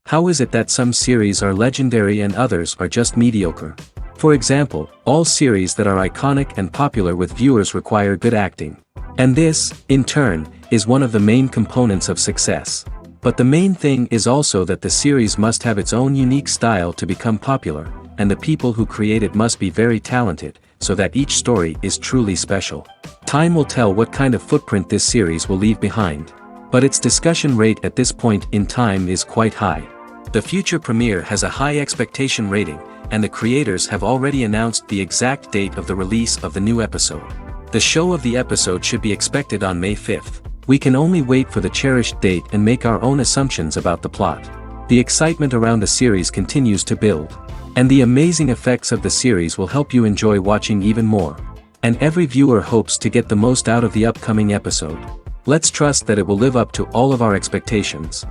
How is it that some series are legendary and others are just mediocre? For example, all series that are iconic and popular with viewers require good acting. And this, in turn, is one of the main components of success. But the main thing is also that the series must have its own unique style to become popular, and the people who create it must be very talented, so that each story is truly special. Time will tell what kind of footprint this series will leave behind. But its discussion rate at this point in time is quite high. The future premiere has a high expectation rating, and the creators have already announced the exact date of the release of the new episode. The show of the episode should be expected on May 5th. We can only wait for the cherished date and make our own assumptions about the plot. The excitement around the series continues to build. And the amazing effects of the series will help you enjoy watching even more. And every viewer hopes to get the most out of the upcoming episode. Let's trust that it will live up to all of our expectations.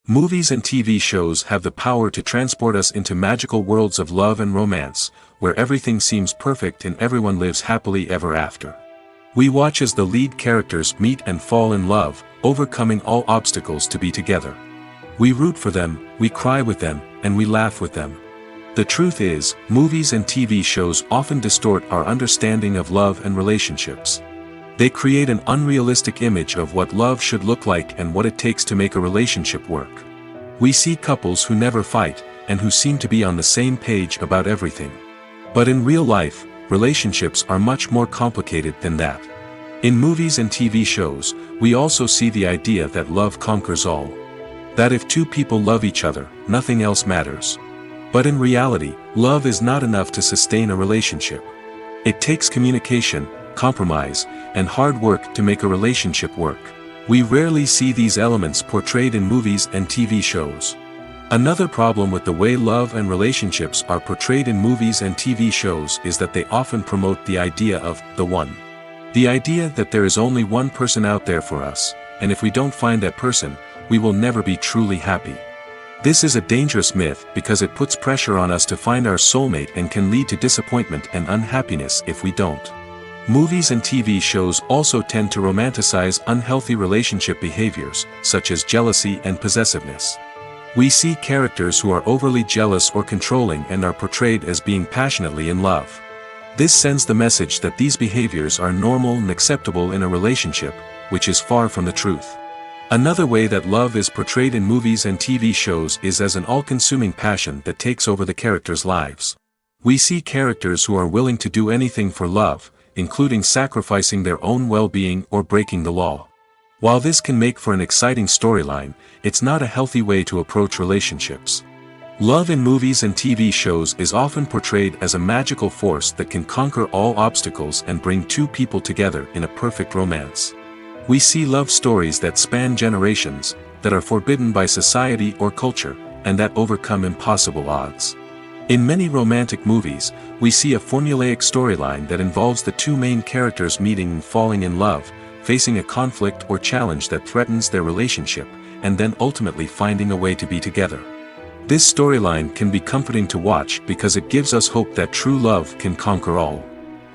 Movies and TV shows have the power to transport us into magical worlds of love and romance, where everything seems perfect and everyone lives happily ever after. We watch as the lead characters meet and fall in love, overcoming all obstacles to be together. We root for them, we cry with them, and we laugh with them. The truth is, movies and TV shows often distort our understanding of love and relationships. They create an unrealistic image of what love should look like and what it takes to make a relationship work. We see couples who never fight, and who seem to be on the same page about everything. But in real life, relationships are much more complicated than that. In movies and TV shows, we also see the idea that love conquers all. That if two people love each other, nothing else matters. But in reality, love is not enough to sustain a relationship. It takes communication, compromise, and hard work to make a relationship work. We rarely see these elements portrayed in movies and TV shows. Another problem with the way love and relationships are portrayed in movies and TV shows is that they often promote the idea of the one. The idea that there is only one person out there for us, and if we don't find that person, we will never be truly happy. This is a dangerous myth because it puts pressure on us to find our soulmate and can lead to disappointment and unhappiness if we don't. Movies and TV shows also tend to romanticize unhealthy relationship behaviors, such as jealousy and possessiveness. We see characters who are overly jealous or controlling and are portrayed as being passionately in love. This sends the message that these behaviors are normal and acceptable in a relationship, which is far from the truth. Another way that love is portrayed in movies and TV shows is as an all-consuming passion that takes over the characters' lives. We see characters who are willing to do anything for love, including sacrificing their own well-being or breaking the law. While this can make for an exciting storyline, it's not a healthy way to approach relationships. Love in movies and TV shows is often portrayed as a magical force that can conquer all obstacles and bring two people together in a perfect romance. We see love stories that span generations, that are forbidden by society or culture, and that overcome impossible odds. In many romantic movies, we see a formulaic storyline that involves the two main characters meeting and falling in love, facing a conflict or challenge that threatens their relationship, and then ultimately finding a way to be together. This storyline can be comforting to watch because it gives us hope that true love can conquer all.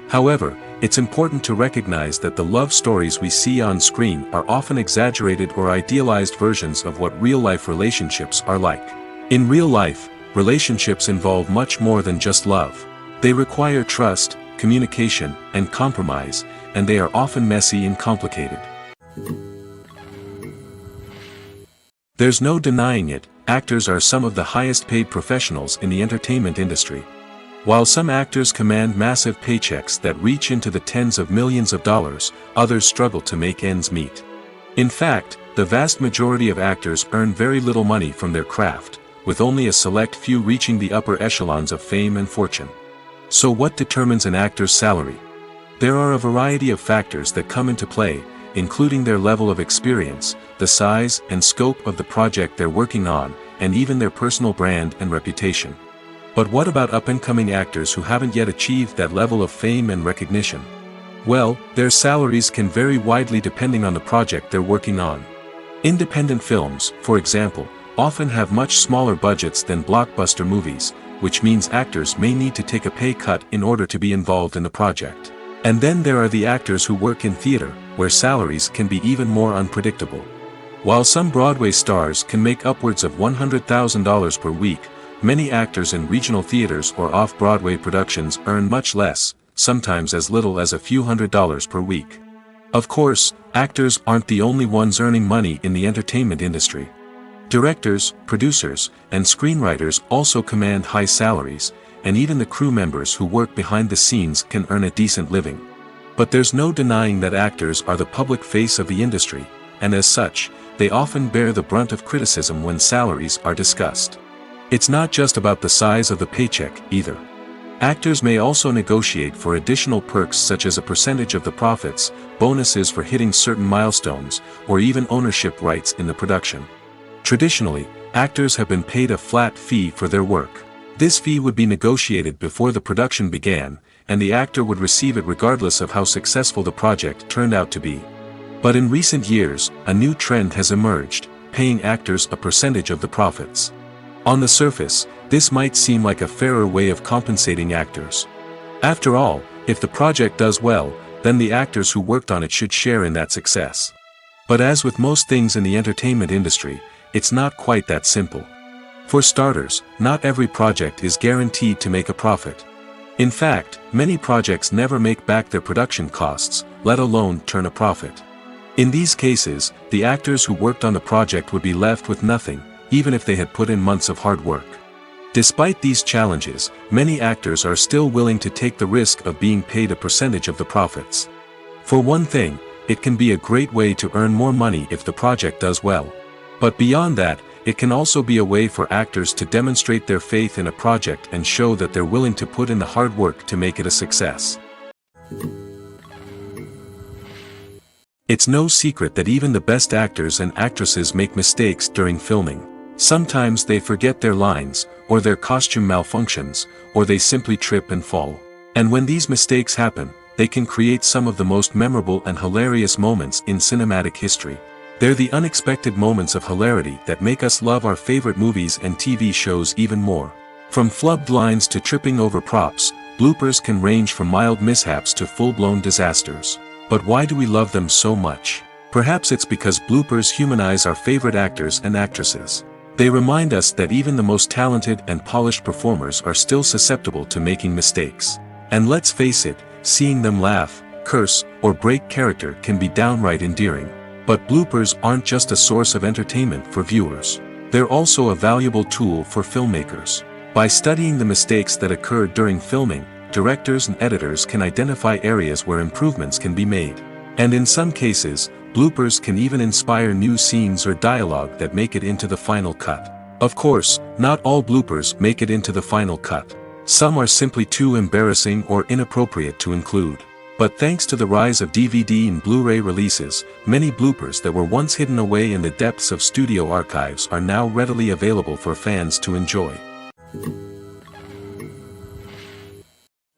However, it's important to recognize that the love stories we see on screen are often exaggerated or idealized versions of what real-life relationships are like. In real life, relationships involve much more than just love. They require trust, communication, and compromise, and they are often messy and complicated. There's no denying it, actors are some of the highest paid professionals in the entertainment industry. While some actors command massive paychecks that reach into the tens of millions of dollars, others struggle to make ends meet. In fact, the vast majority of actors earn very little money from their craft, with only a select few reaching the upper echelons of fame and fortune. So what determines an actor's salary? There are a variety of factors that come into play, including their level of experience, the size and scope of the project they're working on, and even their personal brand and reputation. But what about up-and-coming actors who haven't yet achieved that level of fame and recognition? Well, their salaries can vary widely depending on the project they're working on. Independent films, for example, often have much smaller budgets than blockbuster movies, which means actors may need to take a pay cut in order to be involved in the project. And then there are the actors who work in theater, where salaries can be even more unpredictable. While some Broadway stars can make upwards of $100,000 per week, many actors in regional theaters or off-Broadway productions earn much less, sometimes as little as a few $100s per week. Of course, actors aren't the only ones earning money in the entertainment industry. Directors, producers, and screenwriters also command high salaries, and even the crew members who work behind the scenes can earn a decent living. But there's no denying that actors are the public face of the industry, and as such, they often bear the brunt of criticism when salaries are discussed. It's not just about the size of the paycheck, either. Actors may also negotiate for additional perks such as a percentage of the profits, bonuses for hitting certain milestones, or even ownership rights in the production. Traditionally, actors have been paid a flat fee for their work. This fee would be negotiated before the production began, and the actor would receive it regardless of how successful the project turned out to be. But in recent years, a new trend has emerged, paying actors a percentage of the profits. On the surface, this might seem like a fairer way of compensating actors. After all, if the project does well, then the actors who worked on it should share in that success. But as with most things in the entertainment industry, it's not quite that simple. For starters, not every project is guaranteed to make a profit. In fact, many projects never make back their production costs, let alone turn a profit. In these cases, the actors who worked on the project would be left with nothing, even if they had put in months of hard work. Despite these challenges, many actors are still willing to take the risk of being paid a percentage of the profits. For one thing, it can be a great way to earn more money if the project does well. But beyond that, it can also be a way for actors to demonstrate their faith in a project and show that they're willing to put in the hard work to make it a success. It's no secret that even the best actors and actresses make mistakes during filming. Sometimes they forget their lines, or their costume malfunctions, or they simply trip and fall. And when these mistakes happen, they can create some of the most memorable and hilarious moments in cinematic history. They're the unexpected moments of hilarity that make us love our favorite movies and TV shows even more. From flubbed lines to tripping over props, bloopers can range from mild mishaps to full-blown disasters. But why do we love them so much? Perhaps it's because bloopers humanize our favorite actors and actresses. They remind us that even the most talented and polished performers are still susceptible to making mistakes. And let's face it, seeing them laugh, curse, or break character can be downright endearing. But bloopers aren't just a source of entertainment for viewers. They're also a valuable tool for filmmakers. By studying the mistakes that occurred during filming, directors and editors can identify areas where improvements can be made. And in some cases, bloopers can even inspire new scenes or dialogue that make it into the final cut. Of course, not all bloopers make it into the final cut. Some are simply too embarrassing or inappropriate to include. But thanks to the rise of DVD and Blu-ray releases, many bloopers that were once hidden away in the depths of studio archives are now readily available for fans to enjoy.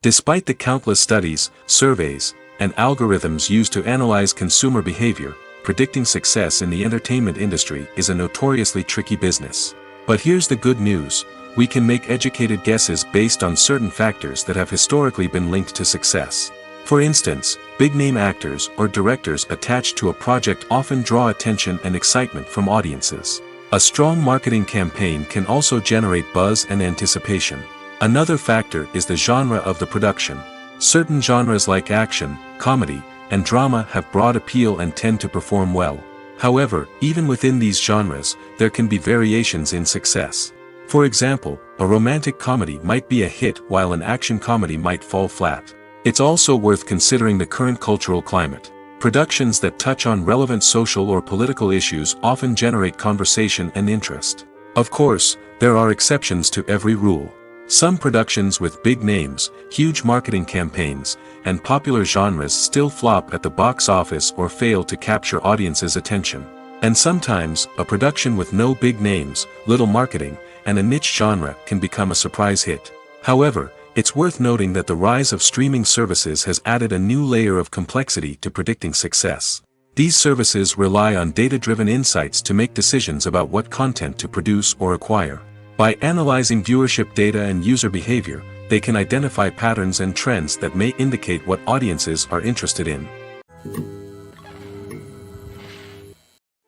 Despite the countless studies, surveys, and algorithms used to analyze consumer behavior, predicting success in the entertainment industry is a notoriously tricky business. But here's the good news: we can make educated guesses based on certain factors that have historically been linked to success. For instance, big-name actors or directors attached to a project often draw attention and excitement from audiences. A strong marketing campaign can also generate buzz and anticipation. Another factor is the genre of the production. Certain genres like action, comedy, and drama have broad appeal and tend to perform well. However, even within these genres, there can be variations in success. For example, a romantic comedy might be a hit while an action comedy might fall flat. It's also worth considering the current cultural climate. Productions that touch on relevant social or political issues often generate conversation and interest. Of course, there are exceptions to every rule. Some productions with big names, huge marketing campaigns, and popular genres still flop at the box office or fail to capture audiences' attention. And sometimes, a production with no big names, little marketing, and a niche genre can become a surprise hit. However, it's worth noting that the rise of streaming services has added a new layer of complexity to predicting success. These services rely on data-driven insights to make decisions about what content to produce or acquire. By analyzing viewership data and user behavior, they can identify patterns and trends that may indicate what audiences are interested in.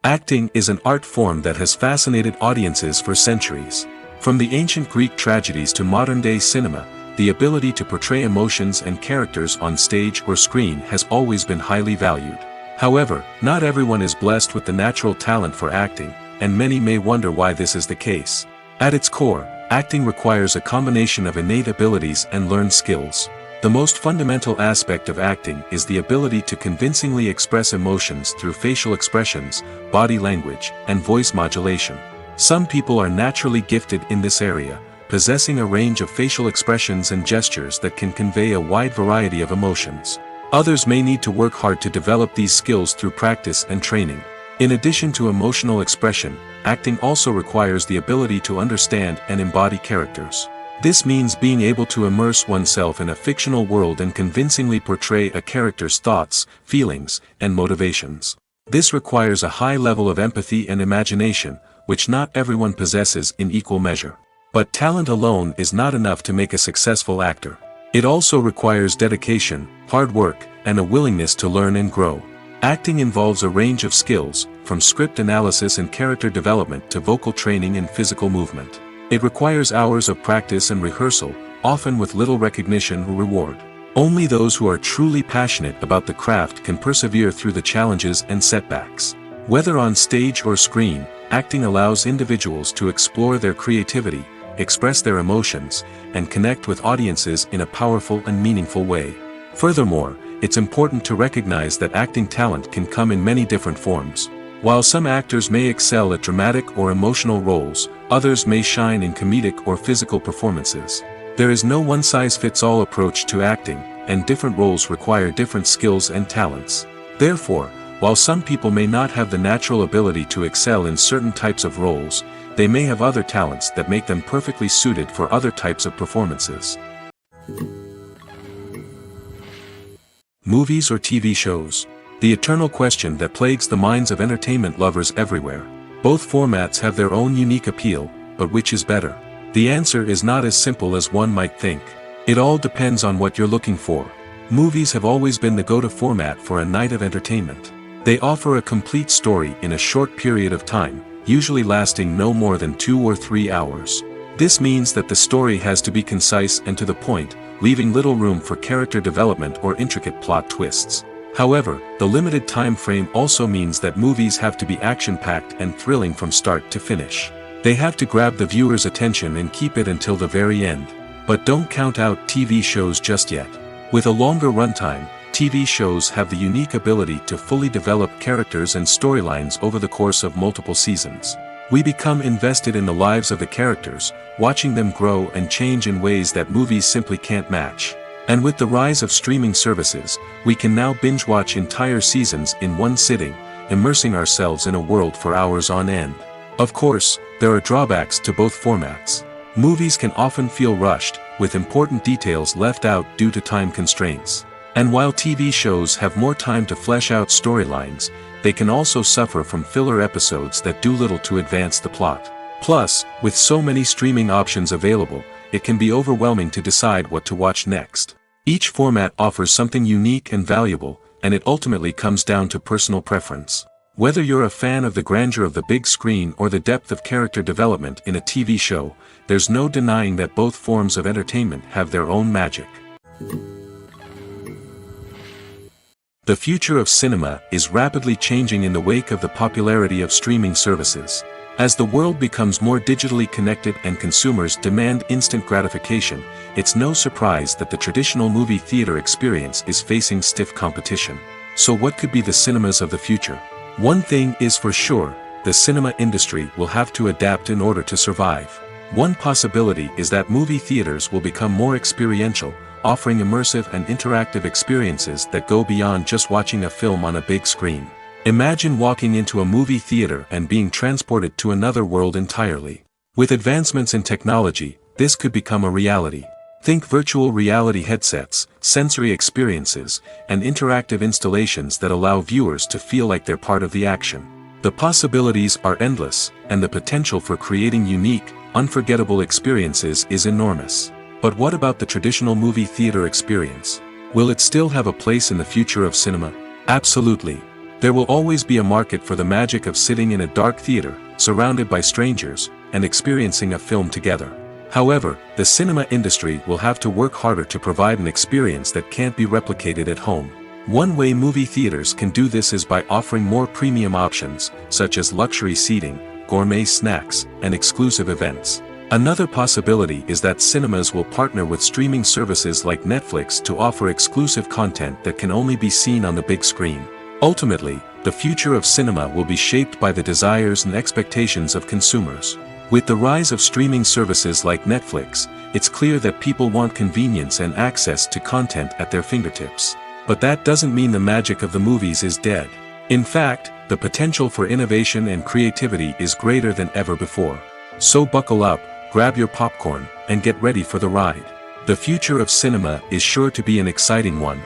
Acting is an art form that has fascinated audiences for centuries. From the ancient Greek tragedies to modern-day cinema, the ability to portray emotions and characters on stage or screen has always been highly valued. However, not everyone is blessed with the natural talent for acting, and many may wonder why this is the case. At its core, acting requires a combination of innate abilities and learned skills. The most fundamental aspect of acting is the ability to convincingly express emotions through facial expressions, body language, and voice modulation. Some people are naturally gifted in this area, possessing a range of facial expressions and gestures that can convey a wide variety of emotions. Others may need to work hard to develop these skills through practice and training. In addition to emotional expression, acting also requires the ability to understand and embody characters. This means being able to immerse oneself in a fictional world and convincingly portray a character's thoughts, feelings, and motivations. This requires a high level of empathy and imagination, which not everyone possesses in equal measure. But talent alone is not enough to make a successful actor. It also requires dedication, hard work, and a willingness to learn and grow. Acting involves a range of skills, from script analysis and character development to vocal training and physical movement. It requires hours of practice and rehearsal, often with little recognition or reward. Only those who are truly passionate about the craft can persevere through the challenges and setbacks. Whether on stage or screen, acting allows individuals to explore their creativity, express their emotions, and connect with audiences in a powerful and meaningful way. Furthermore, it's important to recognize that acting talent can come in many different forms. While some actors may excel at dramatic or emotional roles, others may shine in comedic or physical performances. There is no one-size-fits-all approach to acting, and different roles require different skills and talents. Therefore, while some people may not have the natural ability to excel in certain types of roles, they may have other talents that make them perfectly suited for other types of performances. Movies or TV shows? The eternal question that plagues the minds of entertainment lovers everywhere. Both formats have their own unique appeal, but which is better? The answer is not as simple as one might think. It all depends on what you're looking for. Movies have always been the go-to format for a night of entertainment. They offer a complete story in a short period of time, usually lasting no more than 2 or 3 hours. This means that the story has to be concise and to the point, leaving little room for character development or intricate plot twists. However, the limited time frame also means that movies have to be action-packed and thrilling from start to finish. They have to grab the viewer's attention and keep it until the very end. But don't count out TV shows just yet. With a longer runtime, TV shows have the unique ability to fully develop characters and storylines over the course of multiple seasons. We become invested in the lives of the characters, watching them grow and change in ways that movies simply can't match. And with the rise of streaming services, we can now binge-watch entire seasons in one sitting, immersing ourselves in a world for hours on end. Of course, there are drawbacks to both formats. Movies can often feel rushed, with important details left out due to time constraints. And while TV shows have more time to flesh out storylines, they can also suffer from filler episodes that do little to advance the plot. Plus, with so many streaming options available, it can be overwhelming to decide what to watch next. Each format offers something unique and valuable, and it ultimately comes down to personal preference. Whether you're a fan of the grandeur of the big screen or the depth of character development in a TV show, there's no denying that both forms of entertainment have their own magic. The future of cinema is rapidly changing in the wake of the popularity of streaming services. As the world becomes more digitally connected and consumers demand instant gratification, it's no surprise that the traditional movie theater experience is facing stiff competition. So what could be the cinemas of the future? One thing is for sure, the cinema industry will have to adapt in order to survive. One possibility is that movie theaters will become more experiential, offering immersive and interactive experiences that go beyond just watching a film on a big screen. Imagine walking into a movie theater and being transported to another world entirely. With advancements in technology, this could become a reality. Think virtual reality headsets, sensory experiences, and interactive installations that allow viewers to feel like they're part of the action. The possibilities are endless, and the potential for creating unique, unforgettable experiences is enormous. But what about the traditional movie theater experience? Will it still have a place in the future of cinema? Absolutely. There will always be a market for the magic of sitting in a dark theater, surrounded by strangers, and experiencing a film together. However, the cinema industry will have to work harder to provide an experience that can't be replicated at home. One way movie theaters can do this is by offering more premium options, such as luxury seating, gourmet snacks, and exclusive events. Another possibility is that cinemas will partner with streaming services like Netflix to offer exclusive content that can only be seen on the big screen. Ultimately, the future of cinema will be shaped by the desires and expectations of consumers. With the rise of streaming services like Netflix, it's clear that people want convenience and access to content at their fingertips. But that doesn't mean the magic of the movies is dead. In fact, the potential for innovation and creativity is greater than ever before. So buckle up, grab your popcorn, and get ready for the ride. The future of cinema is sure to be an exciting one.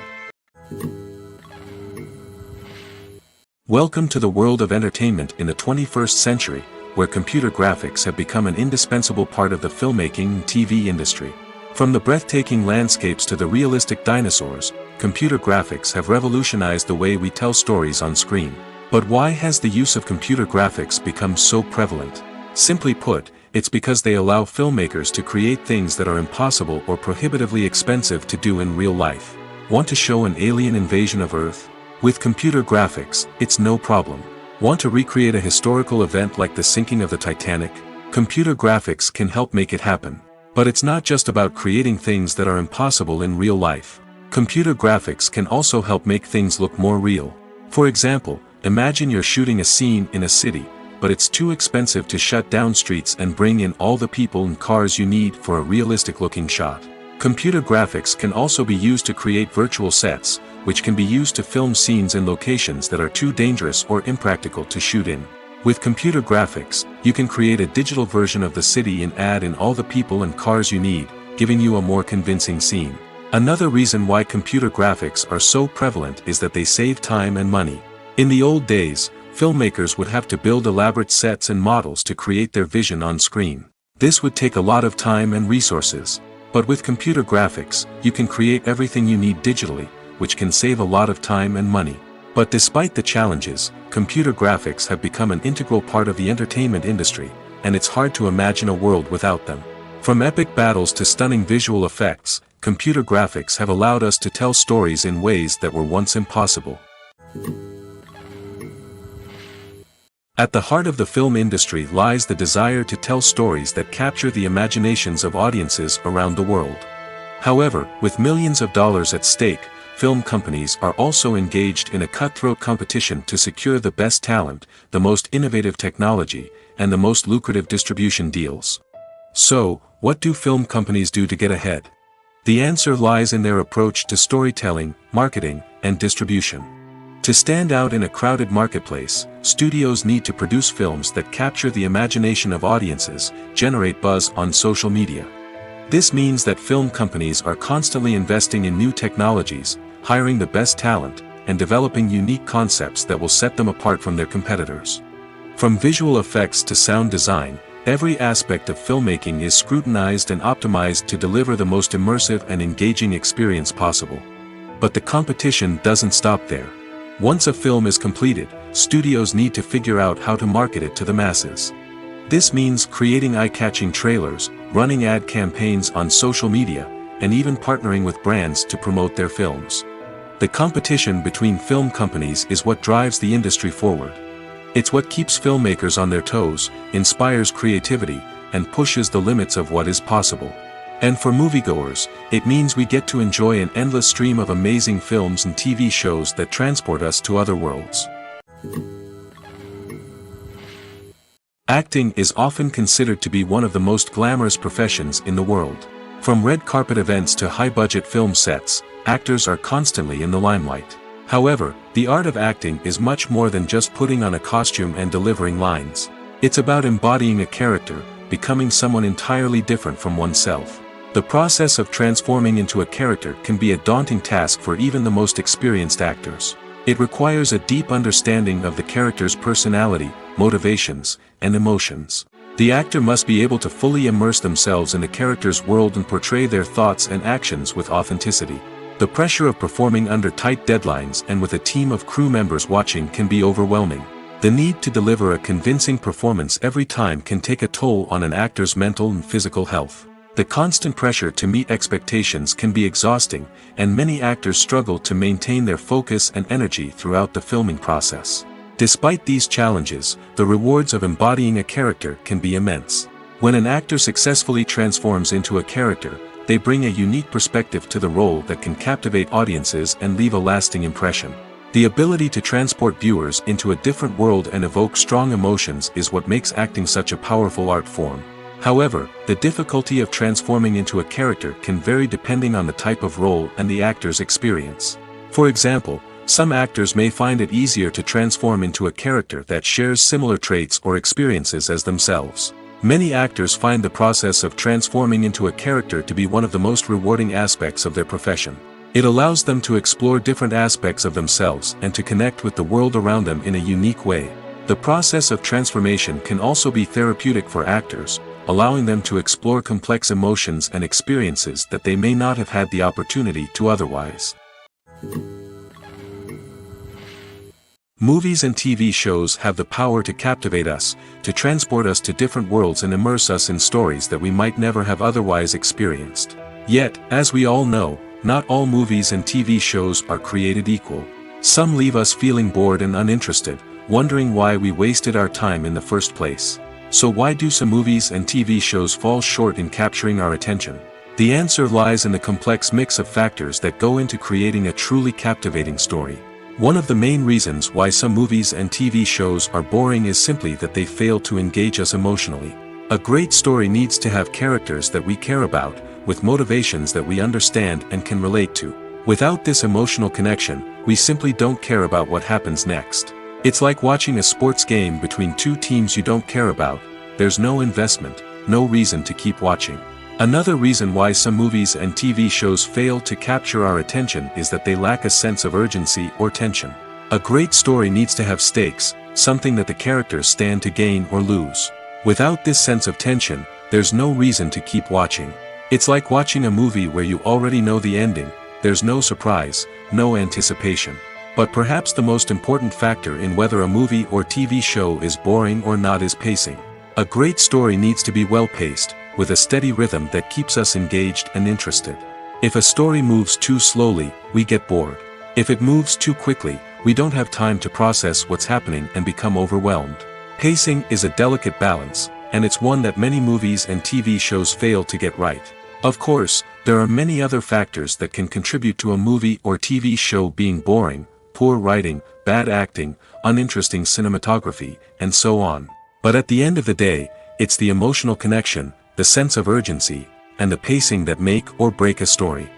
Welcome to the world of entertainment in the 21st century, where computer graphics have become an indispensable part of the filmmaking and TV industry. From the breathtaking landscapes to the realistic dinosaurs, computer graphics have revolutionized the way we tell stories on screen. But why has the use of computer graphics become so prevalent? Simply put, it's because they allow filmmakers to create things that are impossible or prohibitively expensive to do in real life. Want to show an alien invasion of Earth? With computer graphics, it's no problem. Want to recreate a historical event like the sinking of the Titanic? Computer graphics can help make it happen. But it's not just about creating things that are impossible in real life. Computer graphics can also help make things look more real. For example, imagine you're shooting a scene in a city, but it's too expensive to shut down streets and bring in all the people and cars you need for a realistic-looking shot. Computer graphics can also be used to create virtual sets, which can be used to film scenes in locations that are too dangerous or impractical to shoot in. With computer graphics, you can create a digital version of the city and add in all the people and cars you need, giving you a more convincing scene. Another reason why computer graphics are so prevalent is that they save time and money. In the old days, filmmakers would have to build elaborate sets and models to create their vision on screen. This would take a lot of time and resources. But with computer graphics, you can create everything you need digitally, which can save a lot of time and money. But despite the challenges, computer graphics have become an integral part of the entertainment industry, and it's hard to imagine a world without them. From epic battles to stunning visual effects, computer graphics have allowed us to tell stories in ways that were once impossible. At the heart of the film industry lies the desire to tell stories that capture the imaginations of audiences around the world. However, with millions of dollars at stake, film companies are also engaged in a cutthroat competition to secure the best talent, the most innovative technology, and the most lucrative distribution deals. So, what do film companies do to get ahead? The answer lies in their approach to storytelling, marketing, and distribution. To stand out in a crowded marketplace, studios need to produce films that capture the imagination of audiences, generate buzz on social media. This means that film companies are constantly investing in new technologies, hiring the best talent, and developing unique concepts that will set them apart from their competitors. From visual effects to sound design, every aspect of filmmaking is scrutinized and optimized to deliver the most immersive and engaging experience possible. But the competition doesn't stop there. Once a film is completed, studios need to figure out how to market it to the masses. This means creating eye-catching trailers, running ad campaigns on social media, and even partnering with brands to promote their films. The competition between film companies is what drives the industry forward. It's what keeps filmmakers on their toes, inspires creativity, and pushes the limits of what is possible. And for moviegoers, it means we get to enjoy an endless stream of amazing films and TV shows that transport us to other worlds. Acting is often considered to be one of the most glamorous professions in the world. From red carpet events to high-budget film sets, actors are constantly in the limelight. However, the art of acting is much more than just putting on a costume and delivering lines. It's about embodying a character, becoming someone entirely different from oneself. The process of transforming into a character can be a daunting task for even the most experienced actors. It requires a deep understanding of the character's personality, motivations, and emotions. The actor must be able to fully immerse themselves in the character's world and portray their thoughts and actions with authenticity. The pressure of performing under tight deadlines and with a team of crew members watching can be overwhelming. The need to deliver a convincing performance every time can take a toll on an actor's mental and physical health. The constant pressure to meet expectations can be exhausting, and many actors struggle to maintain their focus and energy throughout the filming process. Despite these challenges, the rewards of embodying a character can be immense. When an actor successfully transforms into a character, they bring a unique perspective to the role that can captivate audiences and leave a lasting impression. The ability to transport viewers into a different world and evoke strong emotions is what makes acting such a powerful art form. However, the difficulty of transforming into a character can vary depending on the type of role and the actor's experience. For example, some actors may find it easier to transform into a character that shares similar traits or experiences as themselves. Many actors find the process of transforming into a character to be one of the most rewarding aspects of their profession. It allows them to explore different aspects of themselves and to connect with the world around them in a unique way. The process of transformation can also be therapeutic for actors, allowing them to explore complex emotions and experiences that they may not have had the opportunity to otherwise. Movies and TV shows have the power to captivate us, to transport us to different worlds and immerse us in stories that we might never have otherwise experienced. Yet, as we all know, not all movies and TV shows are created equal. Some leave us feeling bored and uninterested, wondering why we wasted our time in the first place. So why do some movies and TV shows fall short in capturing our attention? The answer lies in the complex mix of factors that go into creating a truly captivating story. One of the main reasons why some movies and TV shows are boring is simply that they fail to engage us emotionally. A great story needs to have characters that we care about, with motivations that we understand and can relate to. Without this emotional connection, we simply don't care about what happens next. It's like watching a sports game between two teams you don't care about. There's no investment, no reason to keep watching. Another reason why some movies and TV shows fail to capture our attention is that they lack a sense of urgency or tension. A great story needs to have stakes, something that the characters stand to gain or lose. Without this sense of tension, there's no reason to keep watching. It's like watching a movie where you already know the ending. There's no surprise, no anticipation. But perhaps the most important factor in whether a movie or TV show is boring or not is pacing. A great story needs to be well-paced, with a steady rhythm that keeps us engaged and interested. If a story moves too slowly, we get bored. If it moves too quickly, we don't have time to process what's happening and become overwhelmed. Pacing is a delicate balance, and it's one that many movies and TV shows fail to get right. Of course, there are many other factors that can contribute to a movie or TV show being boring: poor writing, bad acting, uninteresting cinematography, and so on. But at the end of the day, it's the emotional connection, the sense of urgency, and the pacing that make or break a story.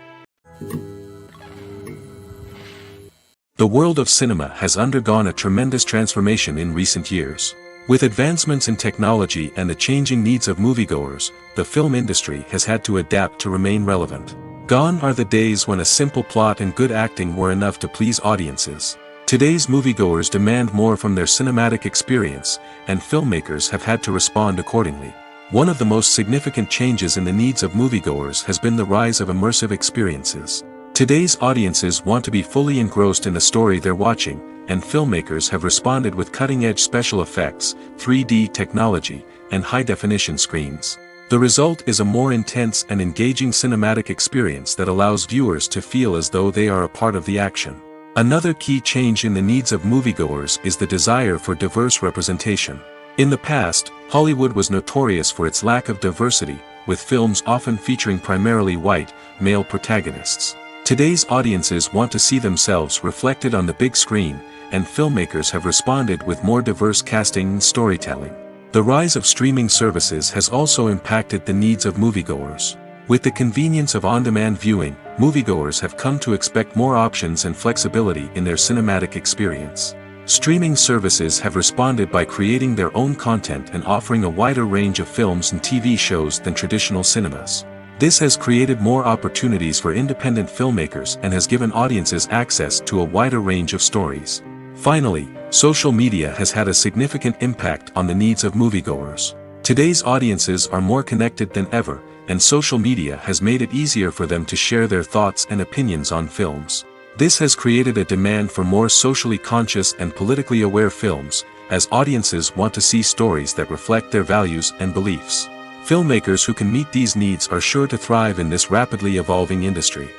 The world of cinema has undergone a tremendous transformation in recent years. With advancements in technology and the changing needs of moviegoers, the film industry has had to adapt to remain relevant. Gone are the days when a simple plot and good acting were enough to please audiences. Today's moviegoers demand more from their cinematic experience, and filmmakers have had to respond accordingly. One of the most significant changes in the needs of moviegoers has been the rise of immersive experiences. Today's audiences want to be fully engrossed in the story they're watching, and filmmakers have responded with cutting-edge special effects, 3D technology, and high-definition screens. The result is a more intense and engaging cinematic experience that allows viewers to feel as though they are a part of the action. Another key change in the needs of moviegoers is the desire for diverse representation. In the past, Hollywood was notorious for its lack of diversity, with films often featuring primarily white, male protagonists. Today's audiences want to see themselves reflected on the big screen, and filmmakers have responded with more diverse casting and storytelling. The rise of streaming services has also impacted the needs of moviegoers. With the convenience of on-demand viewing, moviegoers have come to expect more options and flexibility in their cinematic experience. Streaming services have responded by creating their own content and offering a wider range of films and TV shows than traditional cinemas. This has created more opportunities for independent filmmakers and has given audiences access to a wider range of stories. Finally, social media has had a significant impact on the needs of moviegoers. Today's audiences are more connected than ever, and social media has made it easier for them to share their thoughts and opinions on films. This has created a demand for more socially conscious and politically aware films, as audiences want to see stories that reflect their values and beliefs. Filmmakers who can meet these needs are sure to thrive in this rapidly evolving industry.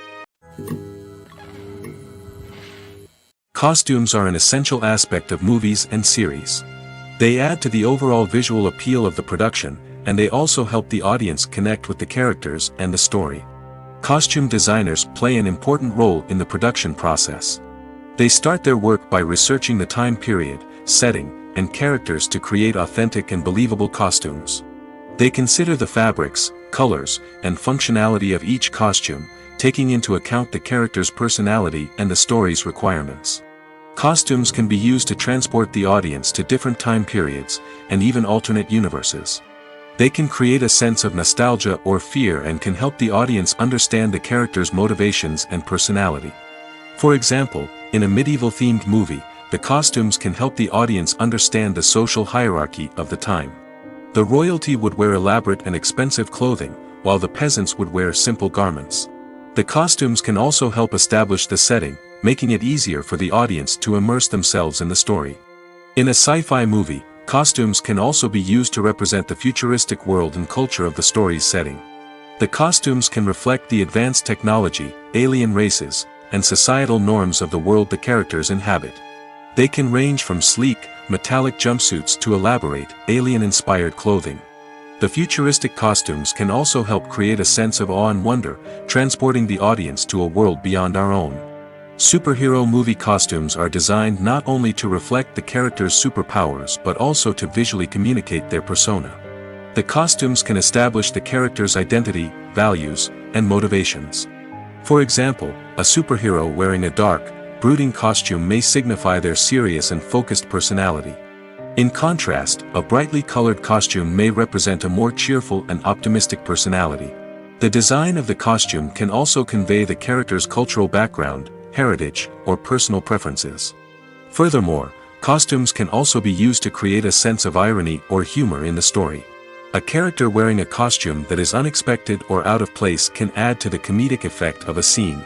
Costumes are an essential aspect of movies and series. They add to the overall visual appeal of the production, and they also help the audience connect with the characters and the story. Costume designers play an important role in the production process. They start their work by researching the time period, setting, and characters to create authentic and believable costumes. They consider the fabrics, colors, and functionality of each costume, taking into account the character's personality and the story's requirements. Costumes can be used to transport the audience to different time periods, and even alternate universes. They can create a sense of nostalgia or fear and can help the audience understand the character's motivations and personality. For example, in a medieval-themed movie, the costumes can help the audience understand the social hierarchy of the time. The royalty would wear elaborate and expensive clothing, while the peasants would wear simple garments. The costumes can also help establish the setting, making it easier for the audience to immerse themselves in the story. In a sci-fi movie, costumes can also be used to represent the futuristic world and culture of the story's setting. The costumes can reflect the advanced technology, alien races, and societal norms of the world the characters inhabit. They can range from sleek, metallic jumpsuits to elaborate, alien-inspired clothing. The futuristic costumes can also help create a sense of awe and wonder, transporting the audience to a world beyond our own. Superhero movie costumes are designed not only to reflect the character's superpowers but also to visually communicate their persona. The costumes can establish the character's identity, values, and motivations. For example, a superhero wearing a dark, brooding costume may signify their serious and focused personality. In contrast, a brightly colored costume may represent a more cheerful and optimistic personality. The design of the costume can also convey the character's cultural background, heritage, or personal preferences. Furthermore, costumes can also be used to create a sense of irony or humor in the story. A character wearing a costume that is unexpected or out of place can add to the comedic effect of a scene.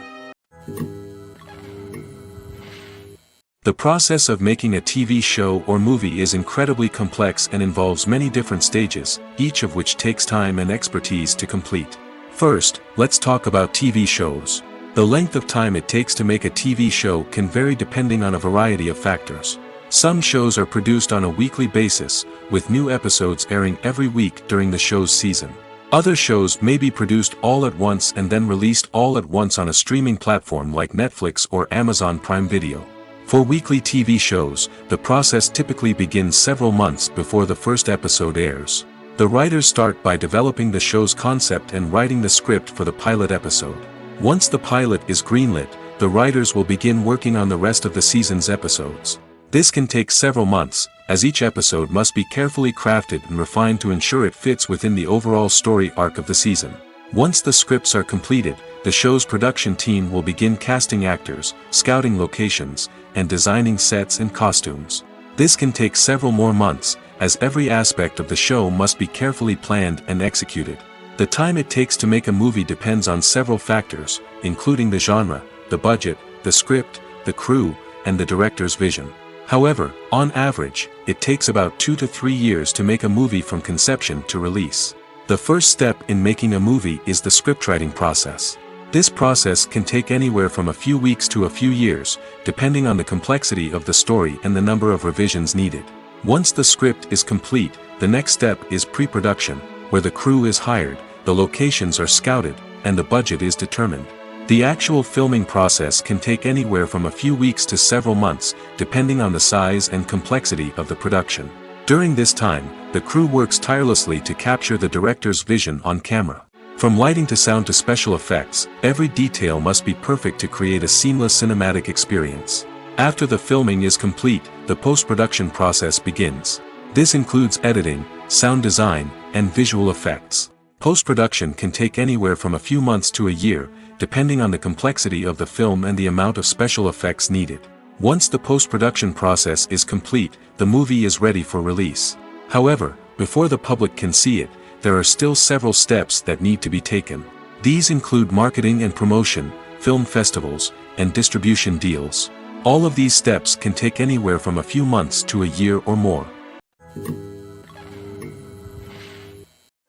The process of making a TV show or movie is incredibly complex and involves many different stages, each of which takes time and expertise to complete. First, let's talk about TV shows. The length of time it takes to make a TV show can vary depending on a variety of factors. Some shows are produced on a weekly basis, with new episodes airing every week during the show's season. Other shows may be produced all at once and then released all at once on a streaming platform like Netflix or Amazon Prime Video. For weekly TV shows, the process typically begins several months before the first episode airs. The writers start by developing the show's concept and writing the script for the pilot episode. Once the pilot is greenlit, the writers will begin working on the rest of the season's episodes. This can take several months, as each episode must be carefully crafted and refined to ensure it fits within the overall story arc of the season. Once the scripts are completed, the show's production team will begin casting actors, scouting locations, and designing sets and costumes. This can take several more months, as every aspect of the show must be carefully planned and executed. The time it takes to make a movie depends on several factors, including the genre, the budget, the script, the crew, and the director's vision. However, on average, it takes about 2 to 3 years to make a movie from conception to release. The first step in making a movie is the scriptwriting process. This process can take anywhere from a few weeks to a few years, depending on the complexity of the story and the number of revisions needed. Once the script is complete, the next step is pre-production, where the crew is hired, the locations are scouted, and the budget is determined. The actual filming process can take anywhere from a few weeks to several months, depending on the size and complexity of the production. During this time, the crew works tirelessly to capture the director's vision on camera. From lighting to sound to special effects, every detail must be perfect to create a seamless cinematic experience. After the filming is complete, the post-production process begins. This includes editing, sound design, and visual effects. Post-production can take anywhere from a few months to a year, depending on the complexity of the film and the amount of special effects needed. Once the post-production process is complete, the movie is ready for release. However, before the public can see it, there are still several steps that need to be taken. These include marketing and promotion, film festivals, and distribution deals. All of these steps can take anywhere from a few months to a year or more.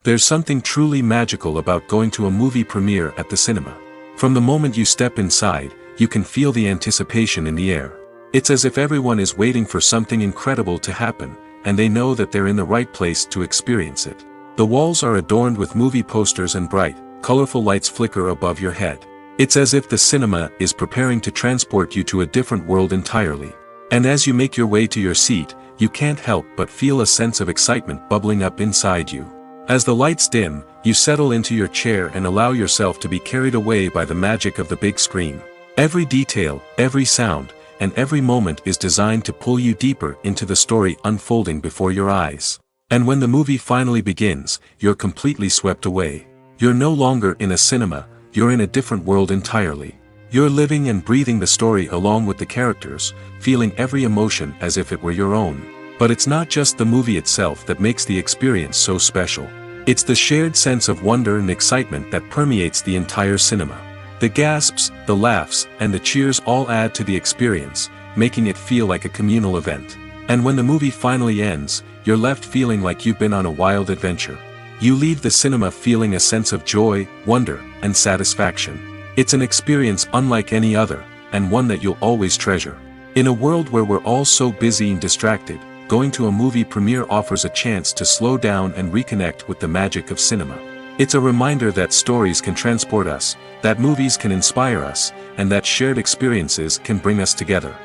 There's something truly magical about going to a movie premiere at the cinema. From the moment you step inside, you can feel the anticipation in the air. It's as if everyone is waiting for something incredible to happen, and they know that they're in the right place to experience it. The walls are adorned with movie posters and bright, colorful lights flicker above your head. It's as if the cinema is preparing to transport you to a different world entirely. And as you make your way to your seat, you can't help but feel a sense of excitement bubbling up inside you. As the lights dim, you settle into your chair and allow yourself to be carried away by the magic of the big screen. Every detail, every sound, and every moment is designed to pull you deeper into the story unfolding before your eyes. And when the movie finally begins, you're completely swept away. You're no longer in a cinema, you're in a different world entirely. You're living and breathing the story along with the characters, feeling every emotion as if it were your own. But it's not just the movie itself that makes the experience so special. It's the shared sense of wonder and excitement that permeates the entire cinema. The gasps, the laughs, and the cheers all add to the experience, making it feel like a communal event. And when the movie finally ends, you're left feeling like you've been on a wild adventure. You leave the cinema feeling a sense of joy, wonder, and satisfaction. It's an experience unlike any other, and one that you'll always treasure. In a world where we're all so busy and distracted, going to a movie premiere offers a chance to slow down and reconnect with the magic of cinema. It's a reminder that stories can transport us, that movies can inspire us, and that shared experiences can bring us together.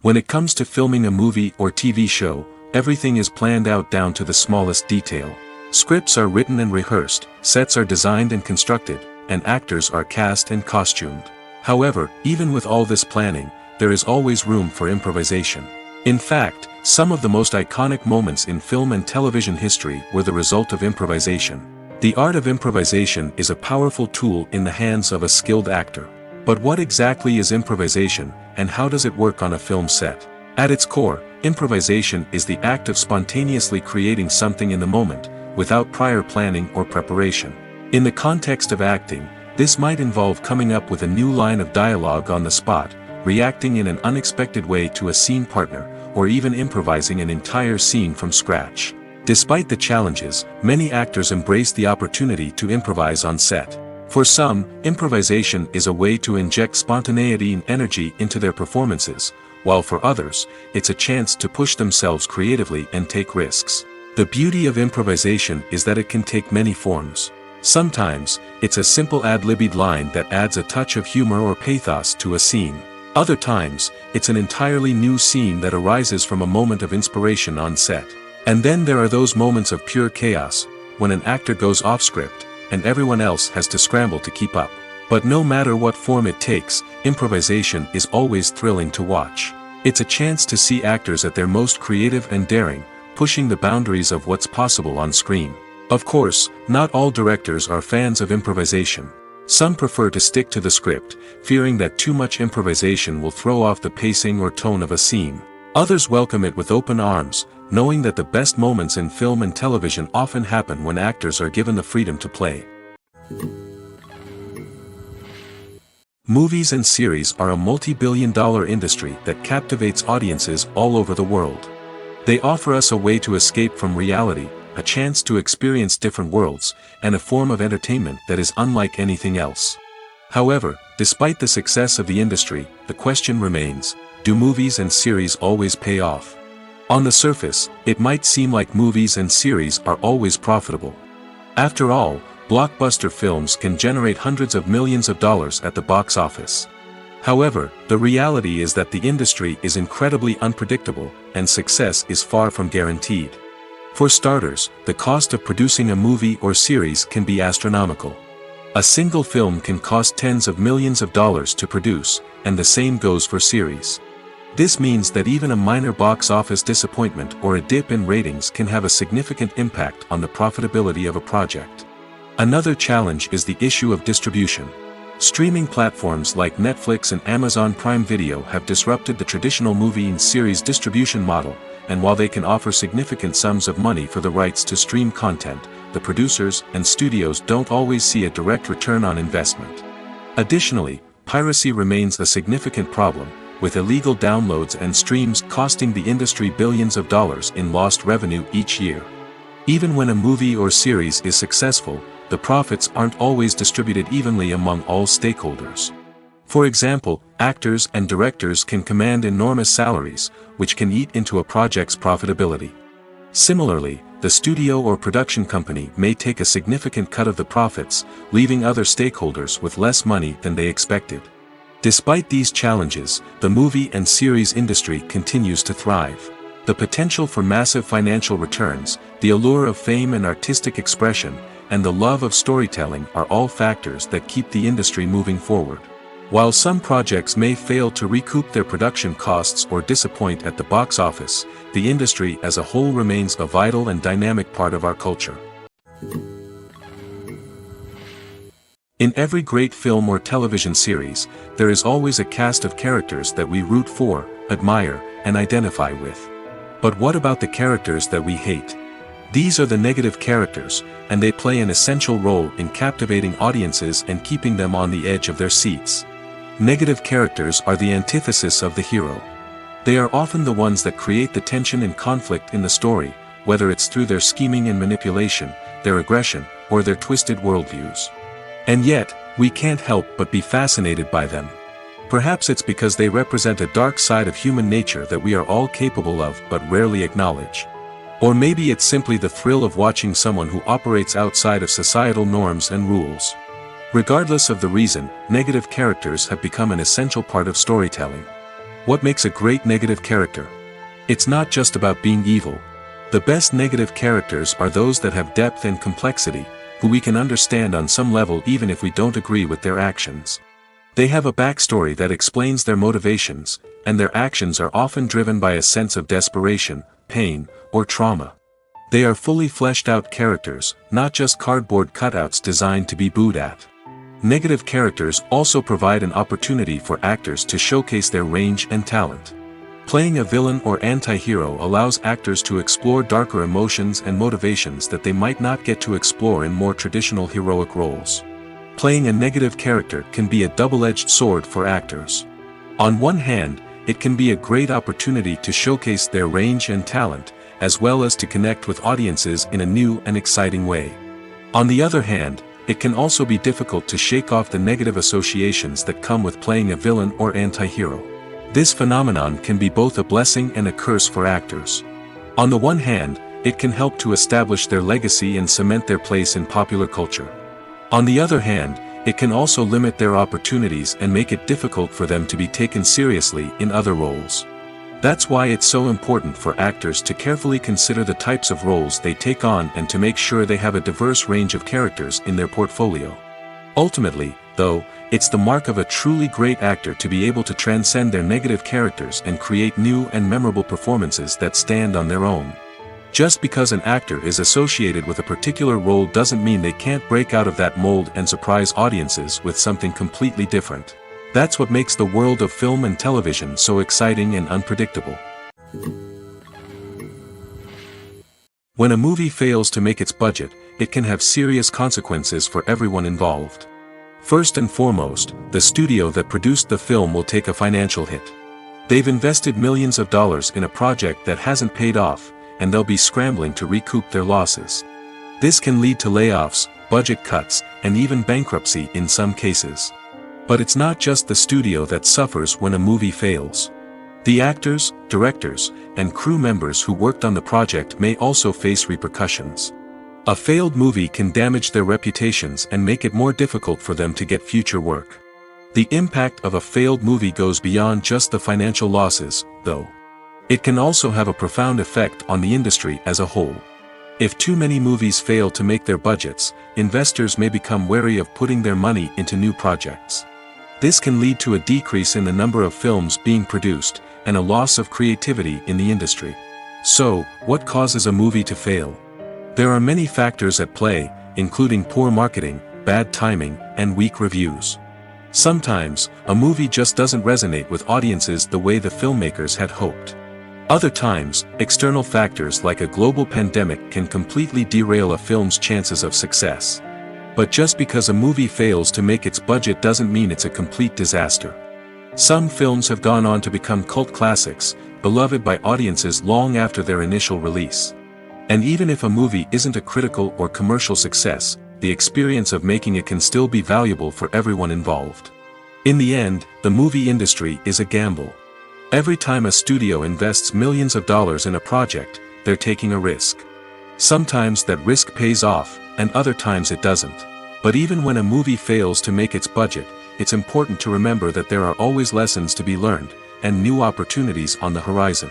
When it comes to filming a movie or TV show, everything is planned out down to the smallest detail. Scripts are written and rehearsed, sets are designed and constructed, and actors are cast and costumed. However, even with all this planning, there is always room for improvisation. In fact, some of the most iconic moments in film and television history were the result of improvisation. The art of improvisation is a powerful tool in the hands of a skilled actor. But what exactly is improvisation, and how does it work on a film set? At its core, improvisation is the act of spontaneously creating something in the moment, without prior planning or preparation. In the context of acting, this might involve coming up with a new line of dialogue on the spot, reacting in an unexpected way to a scene partner, or even improvising an entire scene from scratch. Despite the challenges, many actors embrace the opportunity to improvise on set. For some, improvisation is a way to inject spontaneity and energy into their performances, while for others, it's a chance to push themselves creatively and take risks. The beauty of improvisation is that it can take many forms. Sometimes, it's a simple ad-libbed line that adds a touch of humor or pathos to a scene. Other times, it's an entirely new scene that arises from a moment of inspiration on set. And then there are those moments of pure chaos, when an actor goes off script, and everyone else has to scramble to keep up. But no matter what form it takes, improvisation is always thrilling to watch. It's a chance to see actors at their most creative and daring, pushing the boundaries of what's possible on screen. Of course, not all directors are fans of improvisation. Some prefer to stick to the script, fearing that too much improvisation will throw off the pacing or tone of a scene. Others welcome it with open arms, knowing that the best moments in film and television often happen when actors are given the freedom to play. Movies and series are a multi-billion-dollar industry that captivates audiences all over the world. They offer us a way to escape from reality, a chance to experience different worlds, and a form of entertainment that is unlike anything else. However, despite the success of the industry, the question remains, do movies and series always pay off? On the surface, it might seem like movies and series are always profitable. After all, blockbuster films can generate hundreds of millions of dollars at the box office. However, the reality is that the industry is incredibly unpredictable, and success is far from guaranteed. For starters, the cost of producing a movie or series can be astronomical. A single film can cost tens of millions of dollars to produce, and the same goes for series. This means that even a minor box office disappointment or a dip in ratings can have a significant impact on the profitability of a project. Another challenge is the issue of distribution. Streaming platforms like Netflix and Amazon Prime Video have disrupted the traditional movie and series distribution model, and while they can offer significant sums of money for the rights to stream content, the producers and studios don't always see a direct return on investment. Additionally, piracy remains a significant problem, with illegal downloads and streams costing the industry billions of dollars in lost revenue each year. Even when a movie or series is successful, the profits aren't always distributed evenly among all stakeholders. For example, actors and directors can command enormous salaries, which can eat into a project's profitability. Similarly, the studio or production company may take a significant cut of the profits, leaving other stakeholders with less money than they expected. Despite these challenges, the movie and series industry continues to thrive. The potential for massive financial returns, the allure of fame and artistic expression, and the love of storytelling are all factors that keep the industry moving forward. While some projects may fail to recoup their production costs or disappoint at the box office, the industry as a whole remains a vital and dynamic part of our culture. In every great film or television series, there is always a cast of characters that we root for, admire, and identify with. But what about the characters that we hate? These are the negative characters, and they play an essential role in captivating audiences and keeping them on the edge of their seats. Negative characters are the antithesis of the hero. They are often the ones that create the tension and conflict in the story, whether it's through their scheming and manipulation, their aggression, or their twisted worldviews. And yet, we can't help but be fascinated by them. Perhaps it's because they represent a dark side of human nature that we are all capable of but rarely acknowledge. Or maybe it's simply the thrill of watching someone who operates outside of societal norms and rules. Regardless of the reason, negative characters have become an essential part of storytelling. What makes a great negative character? It's not just about being evil. The best negative characters are those that have depth and complexity, who we can understand on some level even if we don't agree with their actions. They have a backstory that explains their motivations, and their actions are often driven by a sense of desperation, pain, or trauma. They are fully fleshed out characters, not just cardboard cutouts designed to be booed at. Negative characters also provide an opportunity for actors to showcase their range and talent. Playing a villain or anti-hero allows actors to explore darker emotions and motivations that they might not get to explore in more traditional heroic roles. Playing a negative character can be a double-edged sword for actors. On one hand, it can be a great opportunity to showcase their range and talent, as well as to connect with audiences in a new and exciting way. On the other hand, it can also be difficult to shake off the negative associations that come with playing a villain or anti-hero. This phenomenon can be both a blessing and a curse for actors. On the one hand, it can help to establish their legacy and cement their place in popular culture. On the other hand, it can also limit their opportunities and make it difficult for them to be taken seriously in other roles. That's why it's so important for actors to carefully consider the types of roles they take on and to make sure they have a diverse range of characters in their portfolio. Ultimately, though, it's the mark of a truly great actor to be able to transcend their negative characters and create new and memorable performances that stand on their own. Just because an actor is associated with a particular role doesn't mean they can't break out of that mold and surprise audiences with something completely different. That's what makes the world of film and television so exciting and unpredictable. When a movie fails to make its budget, it can have serious consequences for everyone involved. First and foremost, the studio that produced the film will take a financial hit. They've invested millions of dollars in a project that hasn't paid off, and they'll be scrambling to recoup their losses. This can lead to layoffs, budget cuts, and even bankruptcy in some cases. But it's not just the studio that suffers when a movie fails. The actors, directors, and crew members who worked on the project may also face repercussions. A failed movie can damage their reputations and make it more difficult for them to get future work. The impact of a failed movie goes beyond just the financial losses, though. It can also have a profound effect on the industry as a whole. If too many movies fail to make their budgets, investors may become wary of putting their money into new projects. This can lead to a decrease in the number of films being produced, and a loss of creativity in the industry. So, what causes a movie to fail? There are many factors at play, including poor marketing, bad timing, and weak reviews. Sometimes, a movie just doesn't resonate with audiences the way the filmmakers had hoped. Other times, external factors like a global pandemic can completely derail a film's chances of success. But just because a movie fails to make its budget doesn't mean it's a complete disaster. Some films have gone on to become cult classics, beloved by audiences long after their initial release. And even if a movie isn't a critical or commercial success, the experience of making it can still be valuable for everyone involved. In the end, the movie industry is a gamble. Every time a studio invests millions of dollars in a project, they're taking a risk. Sometimes that risk pays off, and other times it doesn't. But even when a movie fails to make its budget, it's important to remember that there are always lessons to be learned, and new opportunities on the horizon.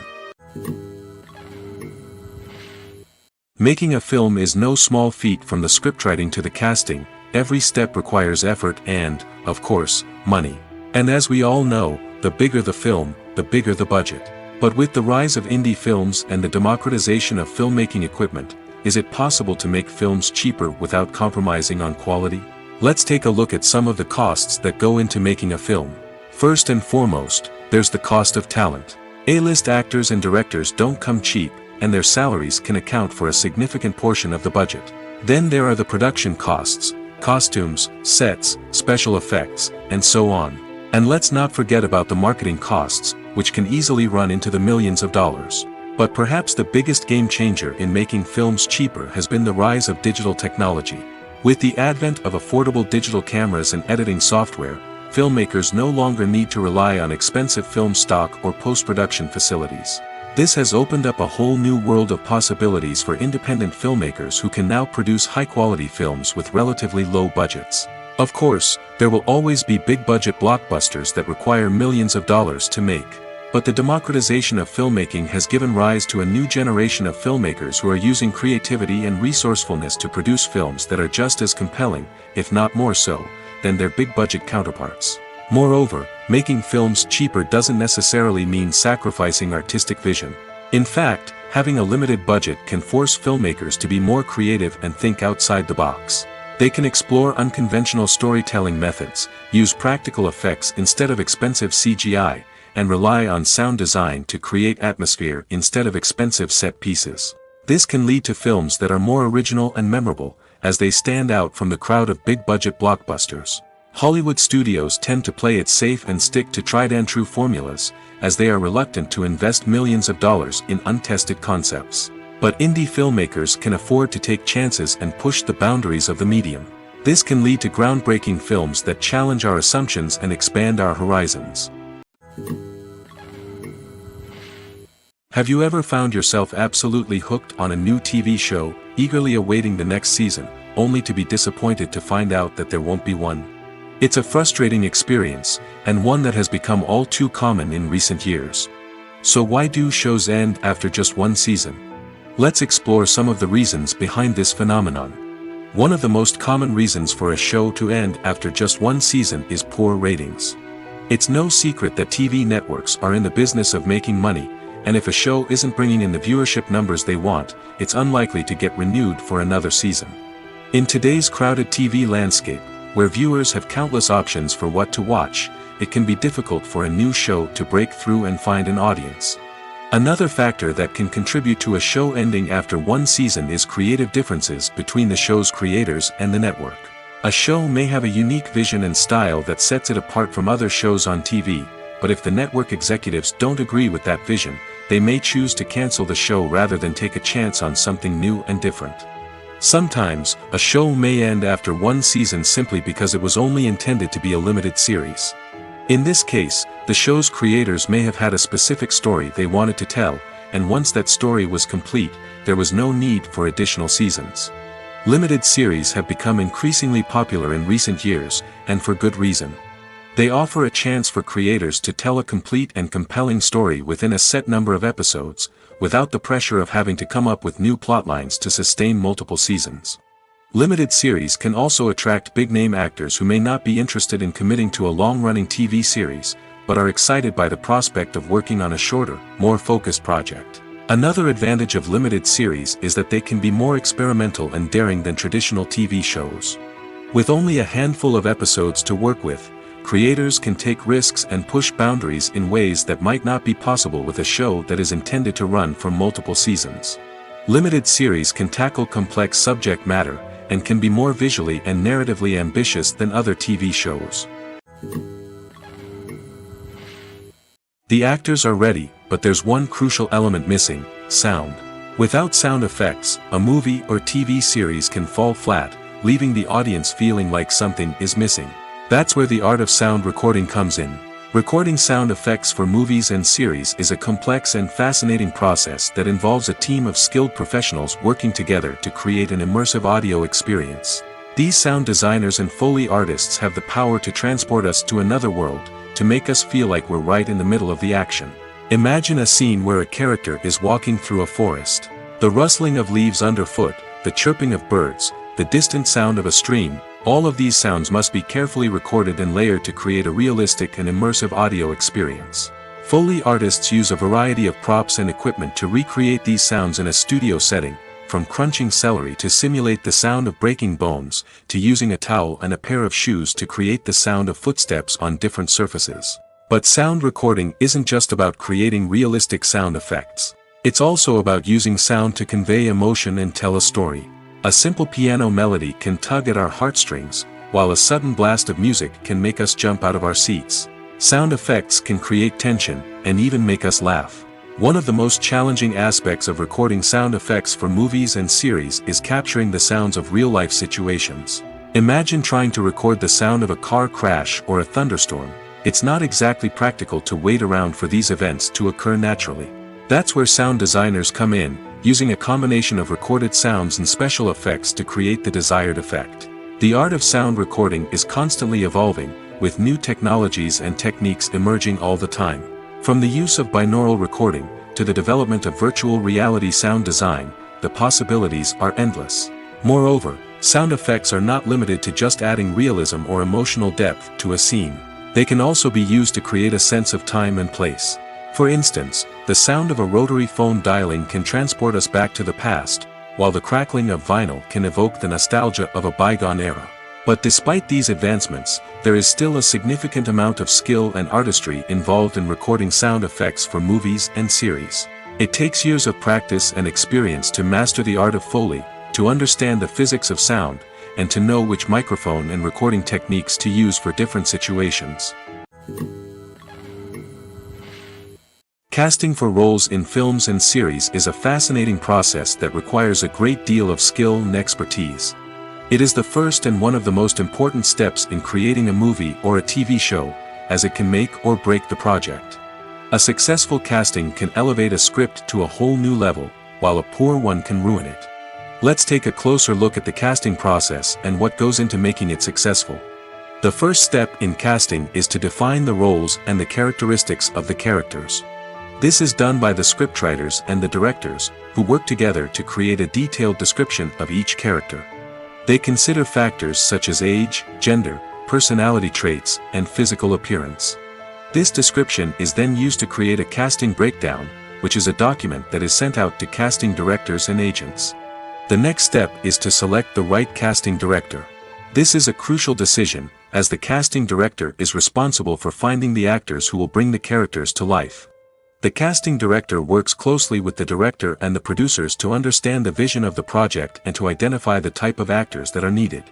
Making a film is no small feat. From the scriptwriting to the casting, every step requires effort and, of course, money. And as we all know, the bigger the film, the bigger the budget. But with the rise of indie films and the democratization of filmmaking equipment, is it possible to make films cheaper without compromising on quality? Let's take a look at some of the costs that go into making a film. First and foremost, there's the cost of talent. A-list actors and directors don't come cheap, and their salaries can account for a significant portion of the budget. Then there are the production costs, costumes, sets, special effects, and so on. And let's not forget about the marketing costs, which can easily run into the millions of dollars. But perhaps the biggest game changer in making films cheaper has been the rise of digital technology. With the advent of affordable digital cameras and editing software, filmmakers no longer need to rely on expensive film stock or post-production facilities. This has opened up a whole new world of possibilities for independent filmmakers who can now produce high-quality films with relatively low budgets. Of course, there will always be big-budget blockbusters that require millions of dollars to make. But the democratization of filmmaking has given rise to a new generation of filmmakers who are using creativity and resourcefulness to produce films that are just as compelling, if not more so, than their big-budget counterparts. Moreover, making films cheaper doesn't necessarily mean sacrificing artistic vision. In fact, having a limited budget can force filmmakers to be more creative and think outside the box. They can explore unconventional storytelling methods, use practical effects instead of expensive CGI, and rely on sound design to create atmosphere instead of expensive set pieces. This can lead to films that are more original and memorable, as they stand out from the crowd of big-budget blockbusters. Hollywood studios tend to play it safe and stick to tried-and-true formulas, as they are reluctant to invest millions of dollars in untested concepts. But indie filmmakers can afford to take chances and push the boundaries of the medium. This can lead to groundbreaking films that challenge our assumptions and expand our horizons. Have you ever found yourself absolutely hooked on a new TV show, eagerly awaiting the next season, only to be disappointed to find out that there won't be one? It's a frustrating experience, and one that has become all too common in recent years. So why do shows end after just one season? Let's explore some of the reasons behind this phenomenon. One of the most common reasons for a show to end after just one season is poor ratings. It's no secret that TV networks are in the business of making money, and if a show isn't bringing in the viewership numbers they want, it's unlikely to get renewed for another season. In today's crowded TV landscape, where viewers have countless options for what to watch, it can be difficult for a new show to break through and find an audience. Another factor that can contribute to a show ending after one season is creative differences between the show's creators and the network. A show may have a unique vision and style that sets it apart from other shows on TV, but if the network executives don't agree with that vision, they may choose to cancel the show rather than take a chance on something new and different. Sometimes, a show may end after one season simply because it was only intended to be a limited series. In this case, the show's creators may have had a specific story they wanted to tell, and once that story was complete, there was no need for additional seasons. Limited series have become increasingly popular in recent years, and for good reason. They offer a chance for creators to tell a complete and compelling story within a set number of episodes, without the pressure of having to come up with new plotlines to sustain multiple seasons. Limited series can also attract big-name actors who may not be interested in committing to a long-running TV series, but are excited by the prospect of working on a shorter, more focused project. Another advantage of limited series is that they can be more experimental and daring than traditional TV shows. With only a handful of episodes to work with, creators can take risks and push boundaries in ways that might not be possible with a show that is intended to run for multiple seasons. Limited series can tackle complex subject matter, and can be more visually and narratively ambitious than other TV shows. The actors are ready, but there's one crucial element missing: sound. Without sound effects, a movie or TV series can fall flat, leaving the audience feeling like something is missing. That's where the art of sound recording comes in. Recording sound effects for movies and series is a complex and fascinating process that involves a team of skilled professionals working together to create an immersive audio experience. These sound designers and Foley artists have the power to transport us to another world, to make us feel like we're right in the middle of the action. Imagine a scene where a character is walking through a forest. The rustling of leaves underfoot, the chirping of birds, the distant sound of a stream, all of these sounds must be carefully recorded and layered to create a realistic and immersive audio experience. Foley artists use a variety of props and equipment to recreate these sounds in a studio setting, from crunching celery to simulate the sound of breaking bones, to using a towel and a pair of shoes to create the sound of footsteps on different surfaces. But sound recording isn't just about creating realistic sound effects. It's also about using sound to convey emotion and tell a story. A simple piano melody can tug at our heartstrings, while a sudden blast of music can make us jump out of our seats. Sound effects can create tension, and even make us laugh. One of the most challenging aspects of recording sound effects for movies and series is capturing the sounds of real-life situations. Imagine trying to record the sound of a car crash or a thunderstorm. It's not exactly practical to wait around for these events to occur naturally. That's where sound designers come in, using a combination of recorded sounds and special effects to create the desired effect. The art of sound recording is constantly evolving, with new technologies and techniques emerging all the time. From the use of binaural recording, to the development of virtual reality sound design, the possibilities are endless. Moreover, sound effects are not limited to just adding realism or emotional depth to a scene. They can also be used to create a sense of time and place. For instance, the sound of a rotary phone dialing can transport us back to the past, while the crackling of vinyl can evoke the nostalgia of a bygone era. But despite these advancements, there is still a significant amount of skill and artistry involved in recording sound effects for movies and series. It takes years of practice and experience to master the art of Foley, to understand the physics of sound, and to know which microphone and recording techniques to use for different situations. Casting for roles in films and series is a fascinating process that requires a great deal of skill and expertise. It is the first and one of the most important steps in creating a movie or a TV show, as it can make or break the project. A successful casting can elevate a script to a whole new level, while a poor one can ruin it. Let's take a closer look at the casting process and what goes into making it successful. The first step in casting is to define the roles and the characteristics of the characters. This is done by the scriptwriters and the directors, who work together to create a detailed description of each character. They consider factors such as age, gender, personality traits, and physical appearance. This description is then used to create a casting breakdown, which is a document that is sent out to casting directors and agents. The next step is to select the right casting director. This is a crucial decision, as the casting director is responsible for finding the actors who will bring the characters to life. The casting director works closely with the director and the producers to understand the vision of the project and to identify the type of actors that are needed.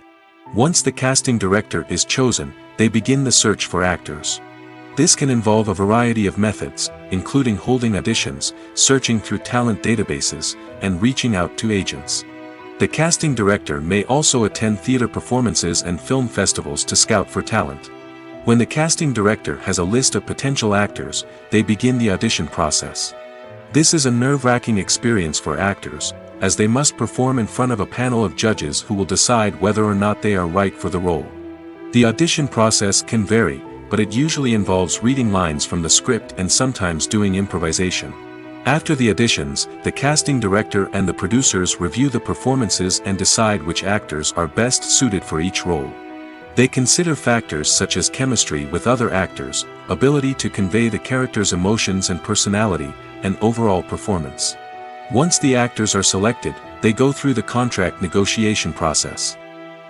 Once the casting director is chosen, they begin the search for actors. This can involve a variety of methods, including holding auditions, searching through talent databases, and reaching out to agents. The casting director may also attend theater performances and film festivals to scout for talent. When the casting director has a list of potential actors, they begin the audition process. This is a nerve-wracking experience for actors, as they must perform in front of a panel of judges who will decide whether or not they are right for the role. The audition process can vary, but it usually involves reading lines from the script and sometimes doing improvisation. After the auditions, the casting director and the producers review the performances and decide which actors are best suited for each role. They consider factors such as chemistry with other actors, ability to convey the character's emotions and personality, and overall performance. Once the actors are selected, they go through the contract negotiation process.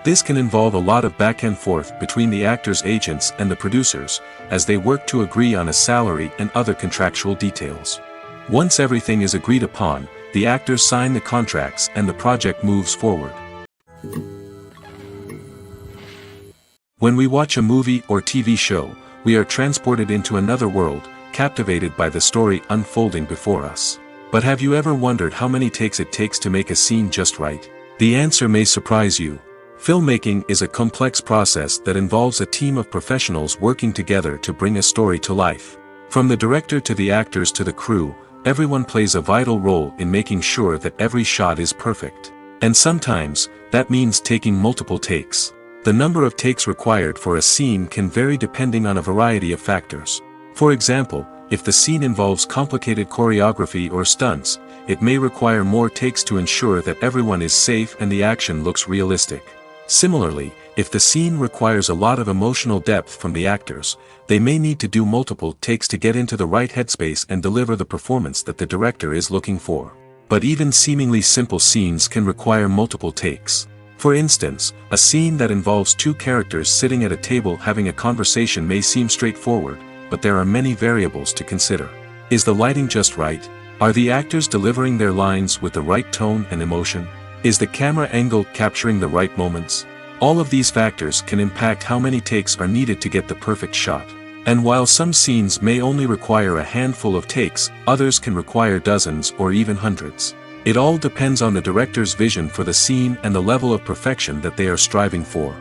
This can involve a lot of back and forth between the actors' agents and the producers, as they work to agree on a salary and other contractual details. Once everything is agreed upon, the actors sign the contracts and the project moves forward. When we watch a movie or TV show, we are transported into another world, captivated by the story unfolding before us. But have you ever wondered how many takes it takes to make a scene just right? The answer may surprise you. Filmmaking is a complex process that involves a team of professionals working together to bring a story to life. From the director to the actors to the crew, everyone plays a vital role in making sure that every shot is perfect. And sometimes, that means taking multiple takes. The number of takes required for a scene can vary depending on a variety of factors. For example, if the scene involves complicated choreography or stunts, it may require more takes to ensure that everyone is safe and the action looks realistic. Similarly, if the scene requires a lot of emotional depth from the actors, they may need to do multiple takes to get into the right headspace and deliver the performance that the director is looking for. But even seemingly simple scenes can require multiple takes. For instance, a scene that involves two characters sitting at a table having a conversation may seem straightforward, but there are many variables to consider. Is the lighting just right? Are the actors delivering their lines with the right tone and emotion? Is the camera angle capturing the right moments? All of these factors can impact how many takes are needed to get the perfect shot. And while some scenes may only require a handful of takes, others can require dozens or even hundreds. It all depends on the director's vision for the scene and the level of perfection that they are striving for.